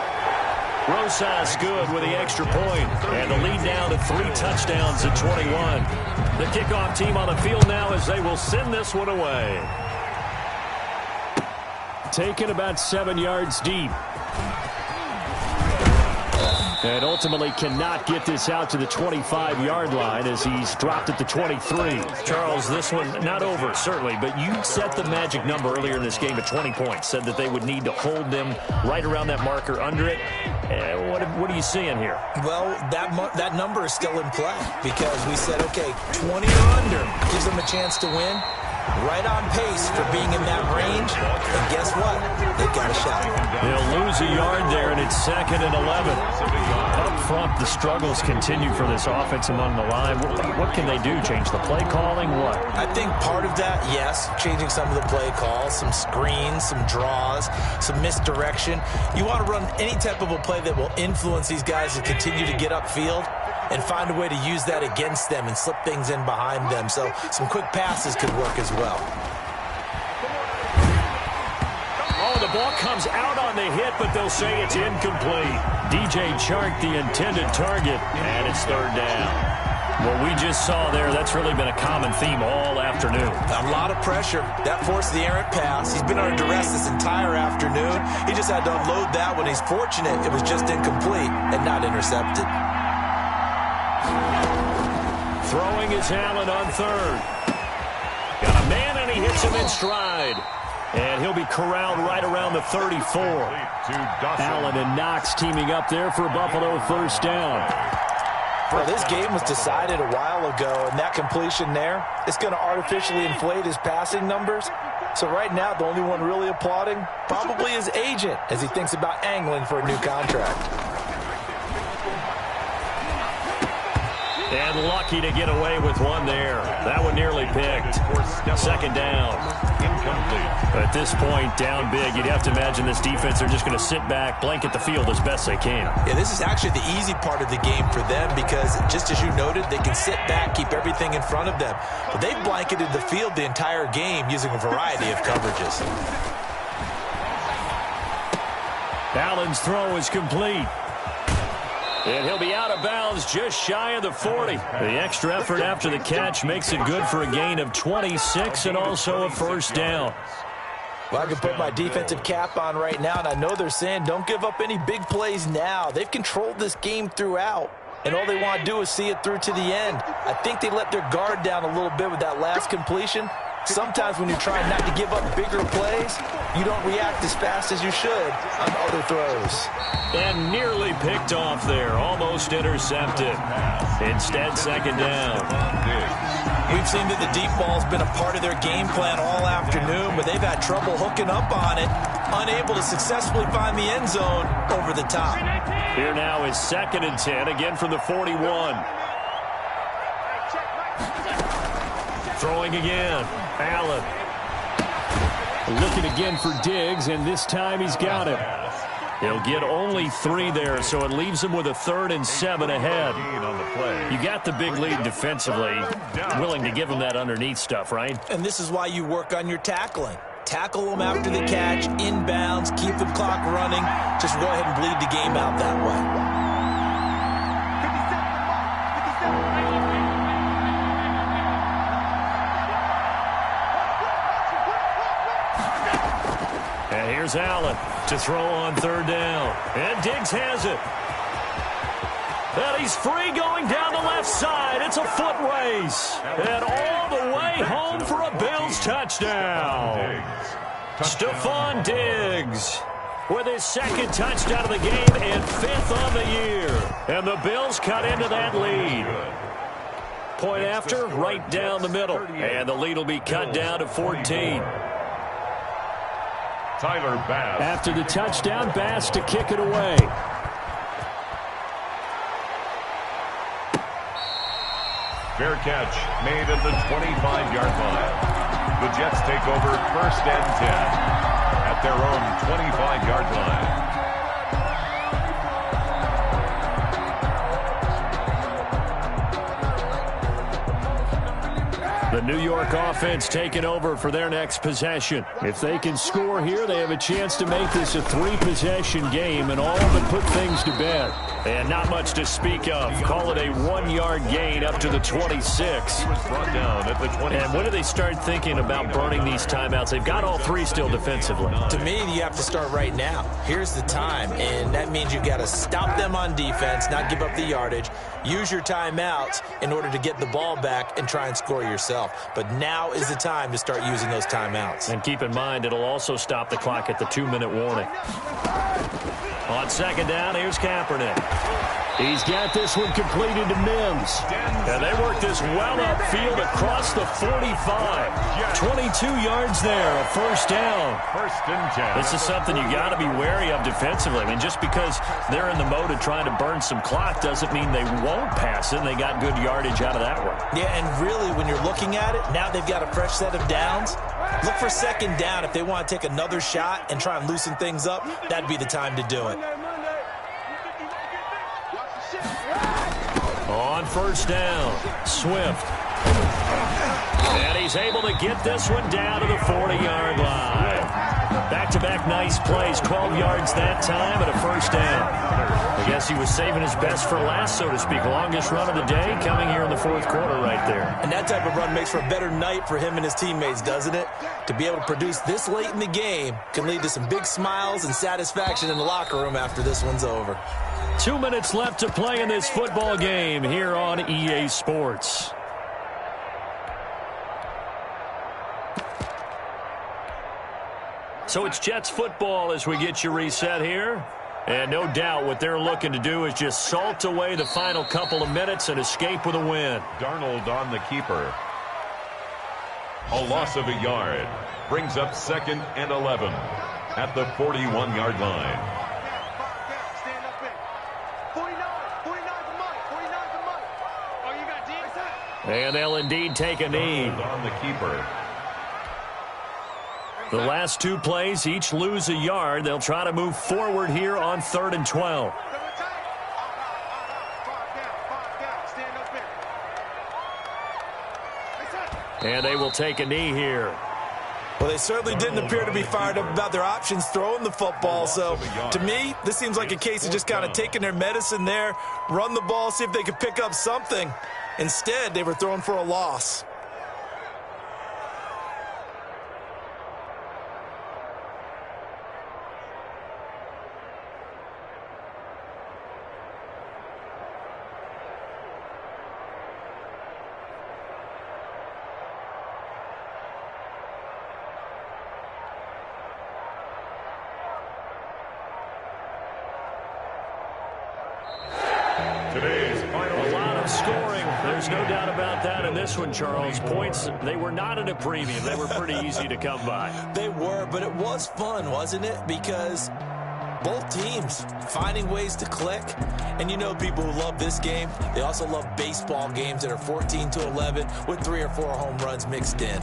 Speaker 4: Rosas good with the extra point, and the lead down to 3 touchdowns at 21. The kickoff team on the field now as they will send this one away. Taken about 7 yards deep. And ultimately cannot get this out to the 25-yard line as he's dropped at the 23. Charles, this one not over, certainly, but you set the magic number earlier in this game at 20 points. Said that they would need to hold them right around that marker under it. What are you seeing here?
Speaker 7: Well, that number is still in play because we said, okay, 20 or under gives them a chance to win. Right on pace for being in that range. And guess what? They've got a shot.
Speaker 4: They'll lose a yard there, and it's 2nd and 11. Up front, the struggles continue for this offense among the line. What can they do? Change the play calling? What?
Speaker 7: I think part of that, yes, changing some of the play calls, some screens, some draws, some misdirection. You want to run any type of a play that will influence these guys to continue to get upfield and find a way to use that against them and slip things in behind them. So some quick passes could work as well.
Speaker 4: Oh, the ball comes out on the hit, but they'll say it's incomplete. DJ Chark, the intended target, and it's 3rd down. What we just saw there, that's really been a common theme all afternoon.
Speaker 7: A lot of pressure. That forced the errant pass. He's been under duress this entire afternoon. He just had to unload that one. He's fortunate it was just incomplete and not intercepted.
Speaker 4: Throwing is Allen on 3rd. Got a man, and he hits him in stride. And he'll be corralled right around the 34. Allen and Knox teaming up there for a Buffalo 1st down.
Speaker 6: Well, this game was decided a while ago, and that completion there, it's going to artificially inflate his passing numbers. So right now, the only one really applauding probably his agent as he thinks about angling for a new contract.
Speaker 4: And lucky to get away with one there. That one nearly picked. Second down.
Speaker 5: Incomplete.
Speaker 4: At this point, down big, you'd have to imagine this defense are just going to sit back, blanket the field as best they can.
Speaker 6: Yeah, this is actually the easy part of the game for them because, just as you noted, they can sit back, keep everything in front of them. But they've blanketed the field the entire game using a variety of coverages.
Speaker 4: Allen's throw is complete. And he'll be out of bounds just shy of the 40. The extra effort after the catch makes it good for a gain of 26 and also a first down.
Speaker 6: Well, I can put my defensive cap on right now, and I know they're saying don't give up any big plays now. They've controlled this game throughout, and all they want to do is see it through to the end. I think they let their guard down a little bit with that last completion. Sometimes when you're trying not to give up bigger plays, you don't react as fast as you should on other throws.
Speaker 4: And nearly picked off there, almost intercepted. Instead, second down.
Speaker 6: We've seen that the deep ball's been a part of their game plan all afternoon, but they've had trouble hooking up on it, unable to successfully find the end zone over the top.
Speaker 4: Here now is 2nd and 10, again from the 41. Throwing again, Allen. Looking again for Diggs, and this time he's got it. He'll get only 3 there, so it leaves him with a 3rd and 7 ahead. You got the big lead defensively, willing to give him that underneath stuff, right?
Speaker 6: And this is why you work on your tackling. Tackle them after the catch, inbounds, keep the clock running. Just go ahead and bleed the game out that way.
Speaker 4: And here's Allen to throw on 3rd down. And Diggs has it. And he's free going down the left side. It's a foot race. And all the way home for a Bills touchdown. Stephon Diggs with his 2nd touchdown of the game and 5th on the year. And the Bills cut into that lead. Point after, right down the middle. And the lead will be cut down to 14.
Speaker 5: Tyler Bass.
Speaker 4: After the touchdown, Bass to kick it away.
Speaker 5: Fair catch made at the 25-yard line. The Jets take over 1st and 10 at their own 25-yard line.
Speaker 4: The New York offense taking over for their next possession. If they can score here, they have a chance to make this a 3-possession game and all but put things to bed. And not much to speak of. Call it a 1-yard gain up to the 26.
Speaker 5: He was brought down at the 26.
Speaker 4: And when do they start thinking about burning these timeouts? They've got all 3 still defensively.
Speaker 6: To me, you have to start right now. Here's the time, and that means you've got to stop them on defense, not give up the yardage, use your timeouts in order to get the ball back and try and score yourself. But now is the time to start using those timeouts.
Speaker 4: And keep in mind, it'll also stop the clock at the 2-minute warning. On 2nd down, here's Kaepernick. He's got this one completed to Mims. And they work this well upfield across the 45. 22 yards there, a first down.
Speaker 5: 1st and 10.
Speaker 4: This is something you got to be wary of defensively. I mean, just because they're in the mode of trying to burn some clock doesn't mean they won't pass it. And they got good yardage out of that one.
Speaker 6: Yeah, and really, when you're looking at it, now they've got a fresh set of downs. Look for 2nd down. If they want to take another shot and try and loosen things up, that'd be the time to do it.
Speaker 4: On 1st down, Swift. And he's able to get this one down to the 40-yard line. Back-to-back nice plays, 12 yards that time and a first down. I guess he was saving his best for last, so to speak. Longest run of the day coming here in the 4th quarter right there.
Speaker 6: And that type of run makes for a better night for him and his teammates, doesn't it? To be able to produce this late in the game can lead to some big smiles and satisfaction in the locker room after this one's over.
Speaker 4: 2 minutes left to play in this football game here on EA Sports. So it's Jets football as we get you reset here. And no doubt what they're looking to do is just salt away the final couple of minutes and escape with a win.
Speaker 5: Darnold on the keeper. A loss of a yard. Brings up 2nd and 11 at the 41-yard line.
Speaker 8: Stand up in. 49 for money. 49 for money. Oh, you got D?
Speaker 4: And they'll indeed take a knee.
Speaker 5: Darnold on the keeper.
Speaker 4: The last 2 plays each lose a yard. They'll try to move forward here on 3rd and 12. And they will take a knee here.
Speaker 6: Well, they certainly didn't appear to be fired up about their options throwing the football. So, to me, this seems like a case of just kind of taking their medicine there, run the ball, see if they could pick up something. Instead, they were throwing for a loss.
Speaker 4: A lot of scoring. There's no doubt about that in this one, Charles. Points, they were not at a premium. They were pretty easy to come by.
Speaker 6: They were, but it was fun, wasn't it? Because both teams finding ways to click. And you know people who love this game, they also love baseball games that are 14-11 with 3 or 4 home runs mixed in.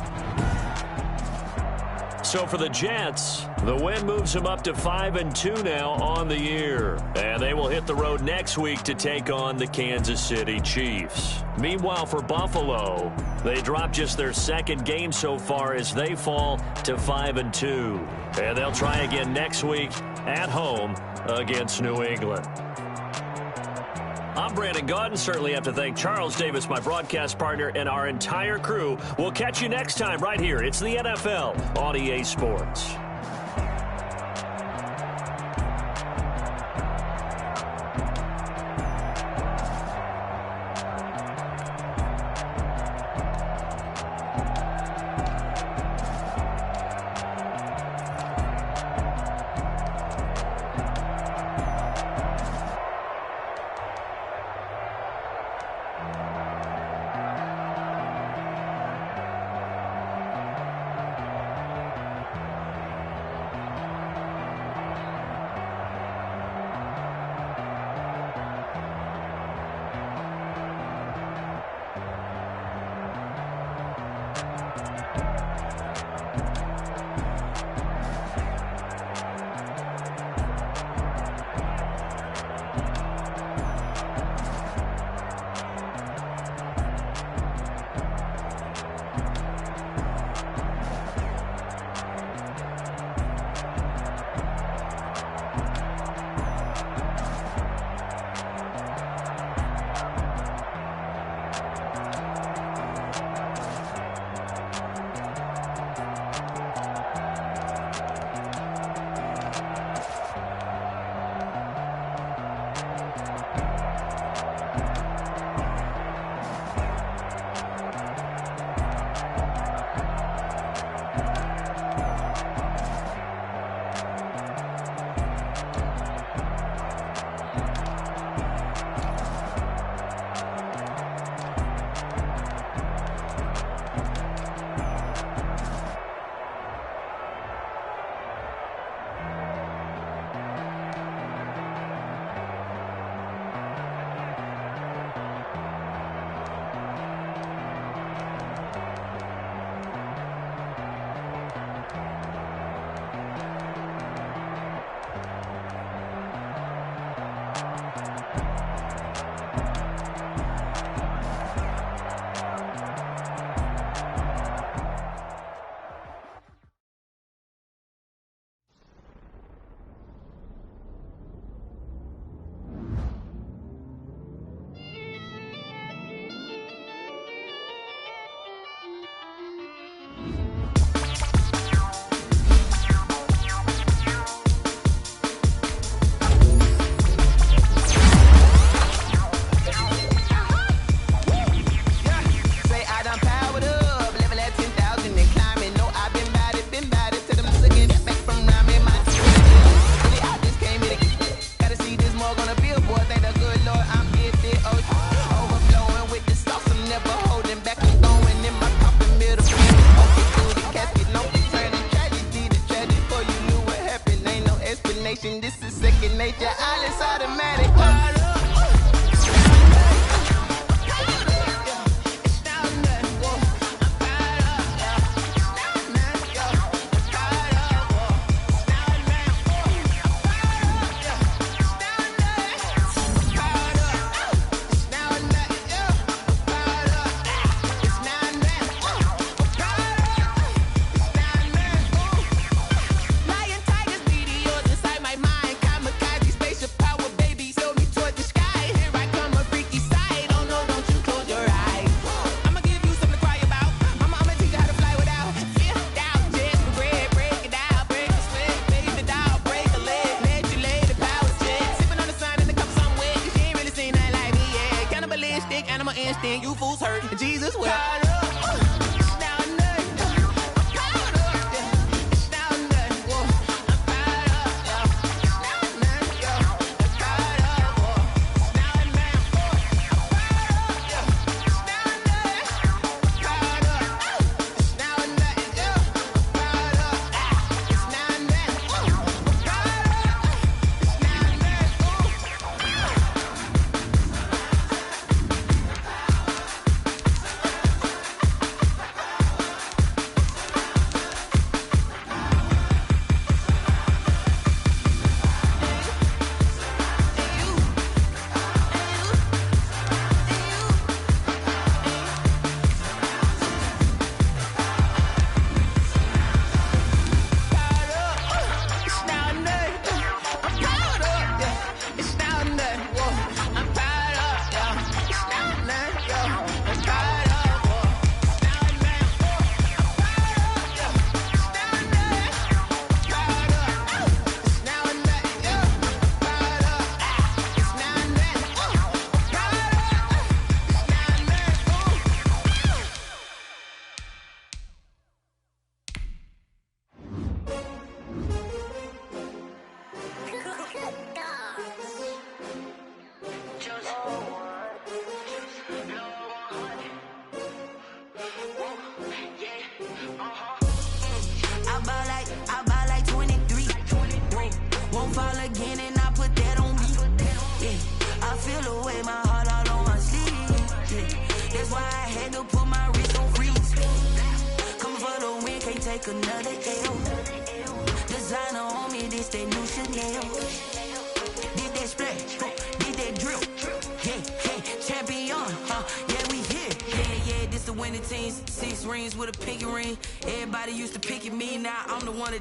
Speaker 4: So for the Jets, the win moves them up to 5-2 now on the year. And they will hit the road next week to take on the Kansas City Chiefs. Meanwhile, for Buffalo, they drop just their 2nd game so far as they fall to 5-2. And they'll try again next week at home against New England. I'm Brandon Gaudin. Certainly have to thank Charles Davis, my broadcast partner, and our entire crew. We'll catch you next time right here. It's the NFL on EA Sports.
Speaker 9: nation. This is second nature. All is automatic. You fools hurt. Jesus will.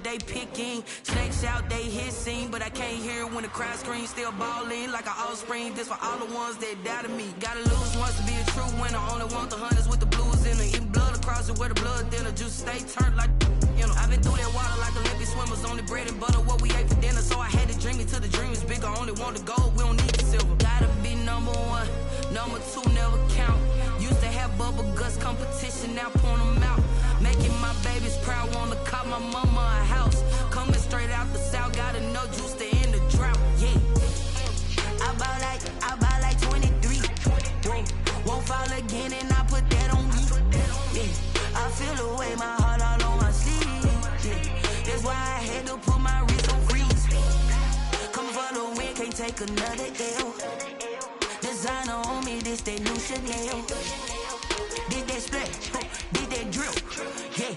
Speaker 10: They picking snakes out, they hissing, but I can't hear when the crowd screams. Still balling like an offspring. This for all the ones that doubted me. Gotta lose once to be a true winner. Only want the hunters with the blues in it. Eating blood across it where the blood dinner. Juice stay turned like, you know. I've been through that water like Olympic swimmers. Only bread and butter what we ate for dinner. So I had to dream it till the dream is bigger. Only want the gold, we don't need the silver. Gotta be number one, number two never count. Used to have bubble guts competition, now point them out. Making my babies proud, wanna call my mama a house. Coming straight out the south, gotta know juice to end the drought. Yeah, I bought like 23. Won't fall again, and I put that on me. Yeah, I feel the way, my heart all on my sleeve. Yeah, that's why I had to put my wrist on freeze. Come for the win, can't take another L. Designer on me, this that new Chanel. Did that splash, did that drill. Yeah,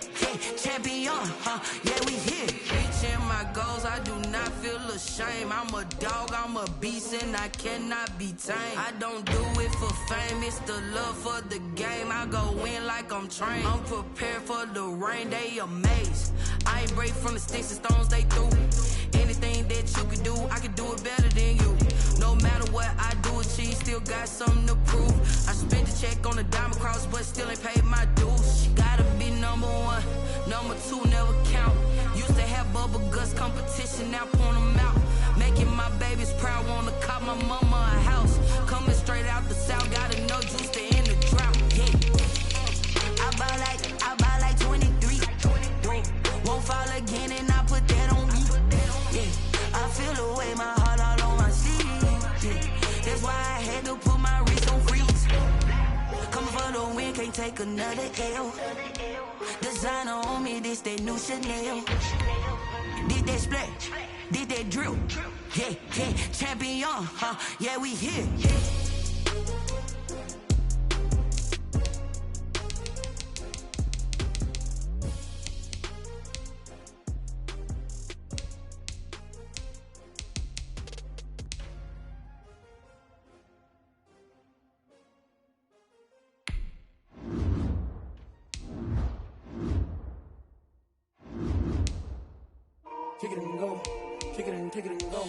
Speaker 10: champion, yeah, we here. Reaching my goals, I do not feel ashamed. I'm a dog, I'm a beast, and I cannot be tamed. I don't do it for fame, it's the love for the game. I go in like I'm trained. I'm prepared for the rain, they amazed. I ain't break from the sticks and stones they threw. Anything that you can do, I can do it better than you. No matter what I do, achieve, still got something to prove. I spent the check on the diamond cross, but still ain't paid my dues. Gotta be number one, number two never count. Used to have bubble guts competition, now point them out. Making my babies proud, wanna call my mama a house. Coming straight out the south, gotta know juice to end the drought. Yeah, I buy like 23. Won't fall again, and I put that on me. Yeah, I feel the way, my heart all on my sleeve. Yeah, that's why I had to put my wrist on freeze. Coming for the win, can't take another L. Designer on me, this that new Chanel. Did that splash, did that head drip. Yeah, yeah, champion, huh? Yeah, we here.
Speaker 1: Kick it and go, kick it and go.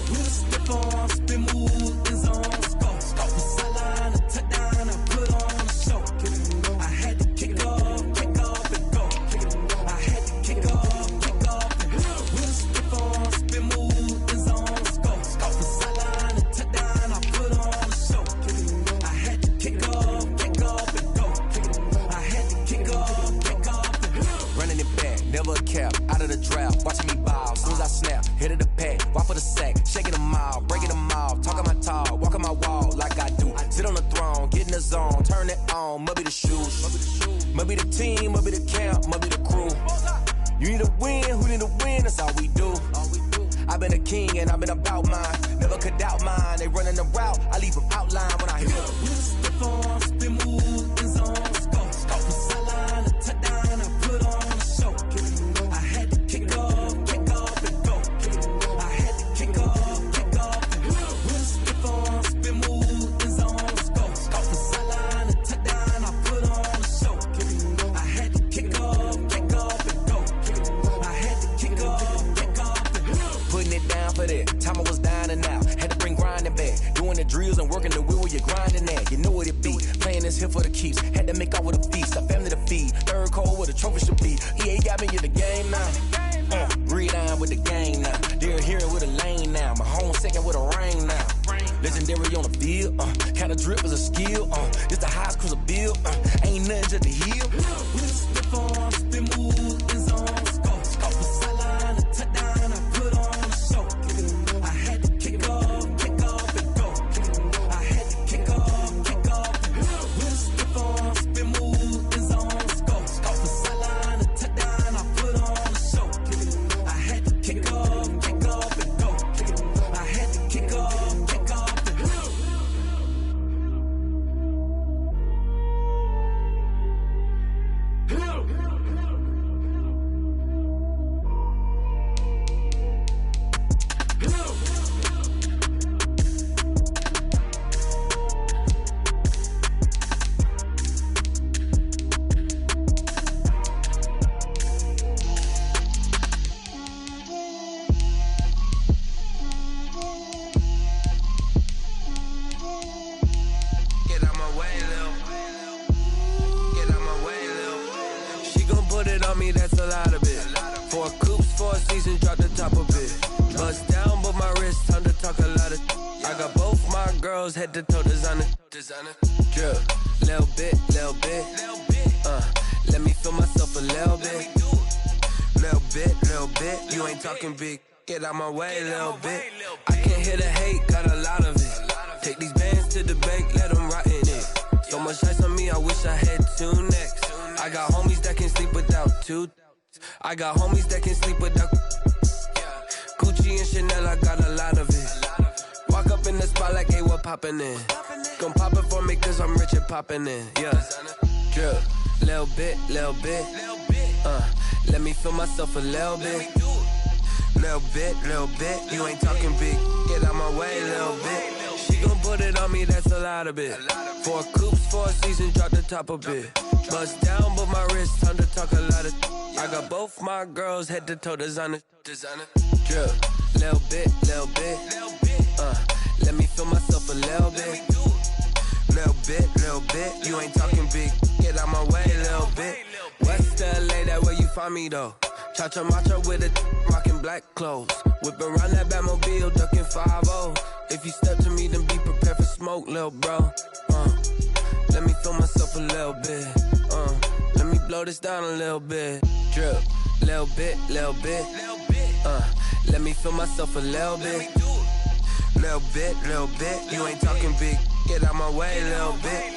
Speaker 10: With a step on, spin move, in zone, go. Stop the sideline, a touchdown, I put on a show. I had to kick off and go. I had to kick off and go. With a step on, spin move, in zone, go. Stop the sideline, a touchdown, I put on a show. I had to kick off and go. I had to kick off and go.
Speaker 11: Running it back, never a cap, out of the drought, watching me ball. As soon as I snap, hit of the pack, walk for the sack, shaking them out, breaking them off, talking my talk, walking my wall like I do. Sit on the throne, get in the zone, turn it on, must be the shoes, must be the team, must be the camp, must be the crew. You need a win, who need a win, that's all we do. I've been a king and I've been about mine, never could doubt mine. They running the route, I leave them outline when I hit them.
Speaker 10: With a step on, spin move, in zone, go. Stop the sideline, a touchdown, I put on a show. I had to kick off and go. I had to kick off and go. With a step on, spin move, in zone, go. Stop the sideline, a touchdown, I put on a show. I had to kick off and go. I had to kick off and go.
Speaker 11: Putting it down for that, time I was down and out, had to bring grinding back, doing the drills and working the wheel where you're grinding at, you know what it be, playing this here for the keeps, had to make out with a feast, a family to feed, third cold where the trophy should be, EA got me in the game now, breathe on with the game now, they're hearing with a lane now, my home second with a rain now, legendary on the field, kind of drip is a skill, it's the highest cruiser bill, ain't nothing just the hill.
Speaker 10: With a step on, spin move, in zone, go. Stop the sideline, a touchdown, I put on a show. I had to kick off and go. I had to kick off and go. With a step on, spin move, in zone, go. Stop the sideline, a touchdown, I put on a show. I had to kick off and go. I had to kick off and go.
Speaker 11: Get out my way, Lil. Get out my way, Lil. She gon' put it on me, that's a lot of it. 4 coops, 4 seasons, drop the top of it. Bust down, but my wrist, time to talk a lot of. I got both my girls, head to toe designer. Drip, little bit. Let me feel myself a little bit. Little bit. You ain't talking big. Get out my way, little bit. I can't hear the hate, got a lot of it. Take these bands to the bank, let them rot in it. So much ice on me, I wish I had 2 necks. I got homies that can sleep without 2. I got homies that can sleep without Gucci and Chanel, I got a lot of it. Walk up in the spot like, hey, what poppin' in? Gon' pop it for me cause I'm rich and poppin' in, yeah. Drip, little bit. Let me feel myself a little bit. Little bit. You ain't talking big. Get out my way, little bit. She gon' put it on me, that's a lot of it. 4 coops, 4 seasons, drop the top a bit. Bust down, but my wrist, time to talk a lot of. I got both my girls, head to toe designer. Drip, little bit. Let me feel myself a little bit. Little bit. You ain't talking big. Get out my way, little bit. West LA, that where you find me though. Cha-cha matcha with a rockin' black clothes. Whip around that Batmobile, ducking 5-0. If you step to me, then be prepared for smoke, lil' bro. Let me feel myself a little bit. Let me blow this down a little bit. Drip, little bit. Let me feel myself a little bit. Little bit. You ain't talking big. Get out my way, little bit.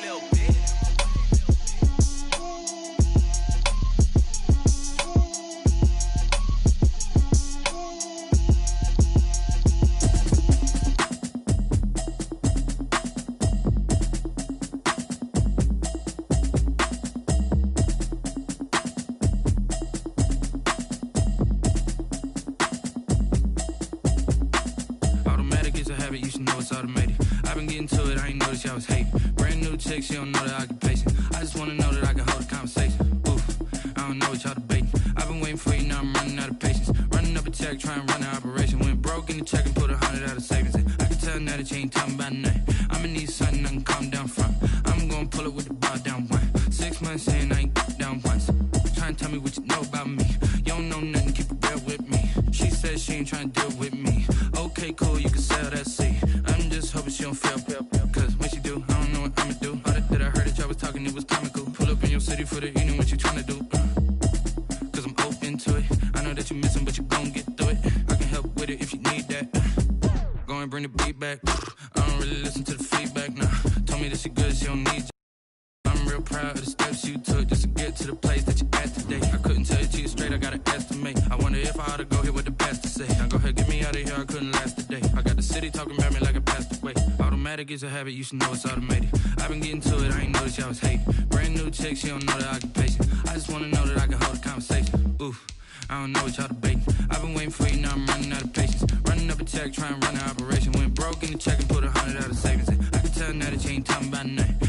Speaker 12: habit, you should know it's automated. I've been getting to it, I ain't noticed y'all was hating. Brand new chick, she don't know the occupation. I just wanna know that I can hold a conversation. Oof, I don't know what y'all debating. I've been waiting for you, now I'm running out of patience. Running up a check, trying to run an operation. Went broke in the check and put 100 out of savings in. I can tell now that you ain't talking about nothing. I'ma need something I can calm down from. I'm gonna pull it with the bar down one. 6 months in, I ain't down once. Trying to tell me what you know about me. You don't know nothing, keep it real with me. She said she ain't trying to deal with me. Okay, cool, you can sell that seat. I'm just hoping she don't fail. Cause when she do, I don't know what I'ma do. All that I heard that y'all was talking, it was comical. Pull up in your city for the evening, what you trying to do? Cause I'm open to it. I know that you missing, but you gon' get through it. I can help with it if you need that. Go and bring the beat back. I don't really listen to the feedback, nah. Told me that she good, she don't need you. I'm real proud of the steps you took just to get to the place that you at today. I couldn't tell you to you straight, I gotta estimate. I wonder if I ought to go here with the pastor say. Now go ahead, get me out of here, I couldn't last a day. I got the city talking about me like I passed away. Automatic is a habit, you should know it's automated. I've been getting to it, I ain't noticed y'all was hating. Brand new chick, she don't know the occupation. I just wanna know that I can hold a conversation. Oof, I don't know what y'all debating. I've been waiting for you, now I'm running out of patience. Running up a check, trying to run an operation. Went broke in the check and put 100 out of savings in. I can tell now that you ain't talking about nothing.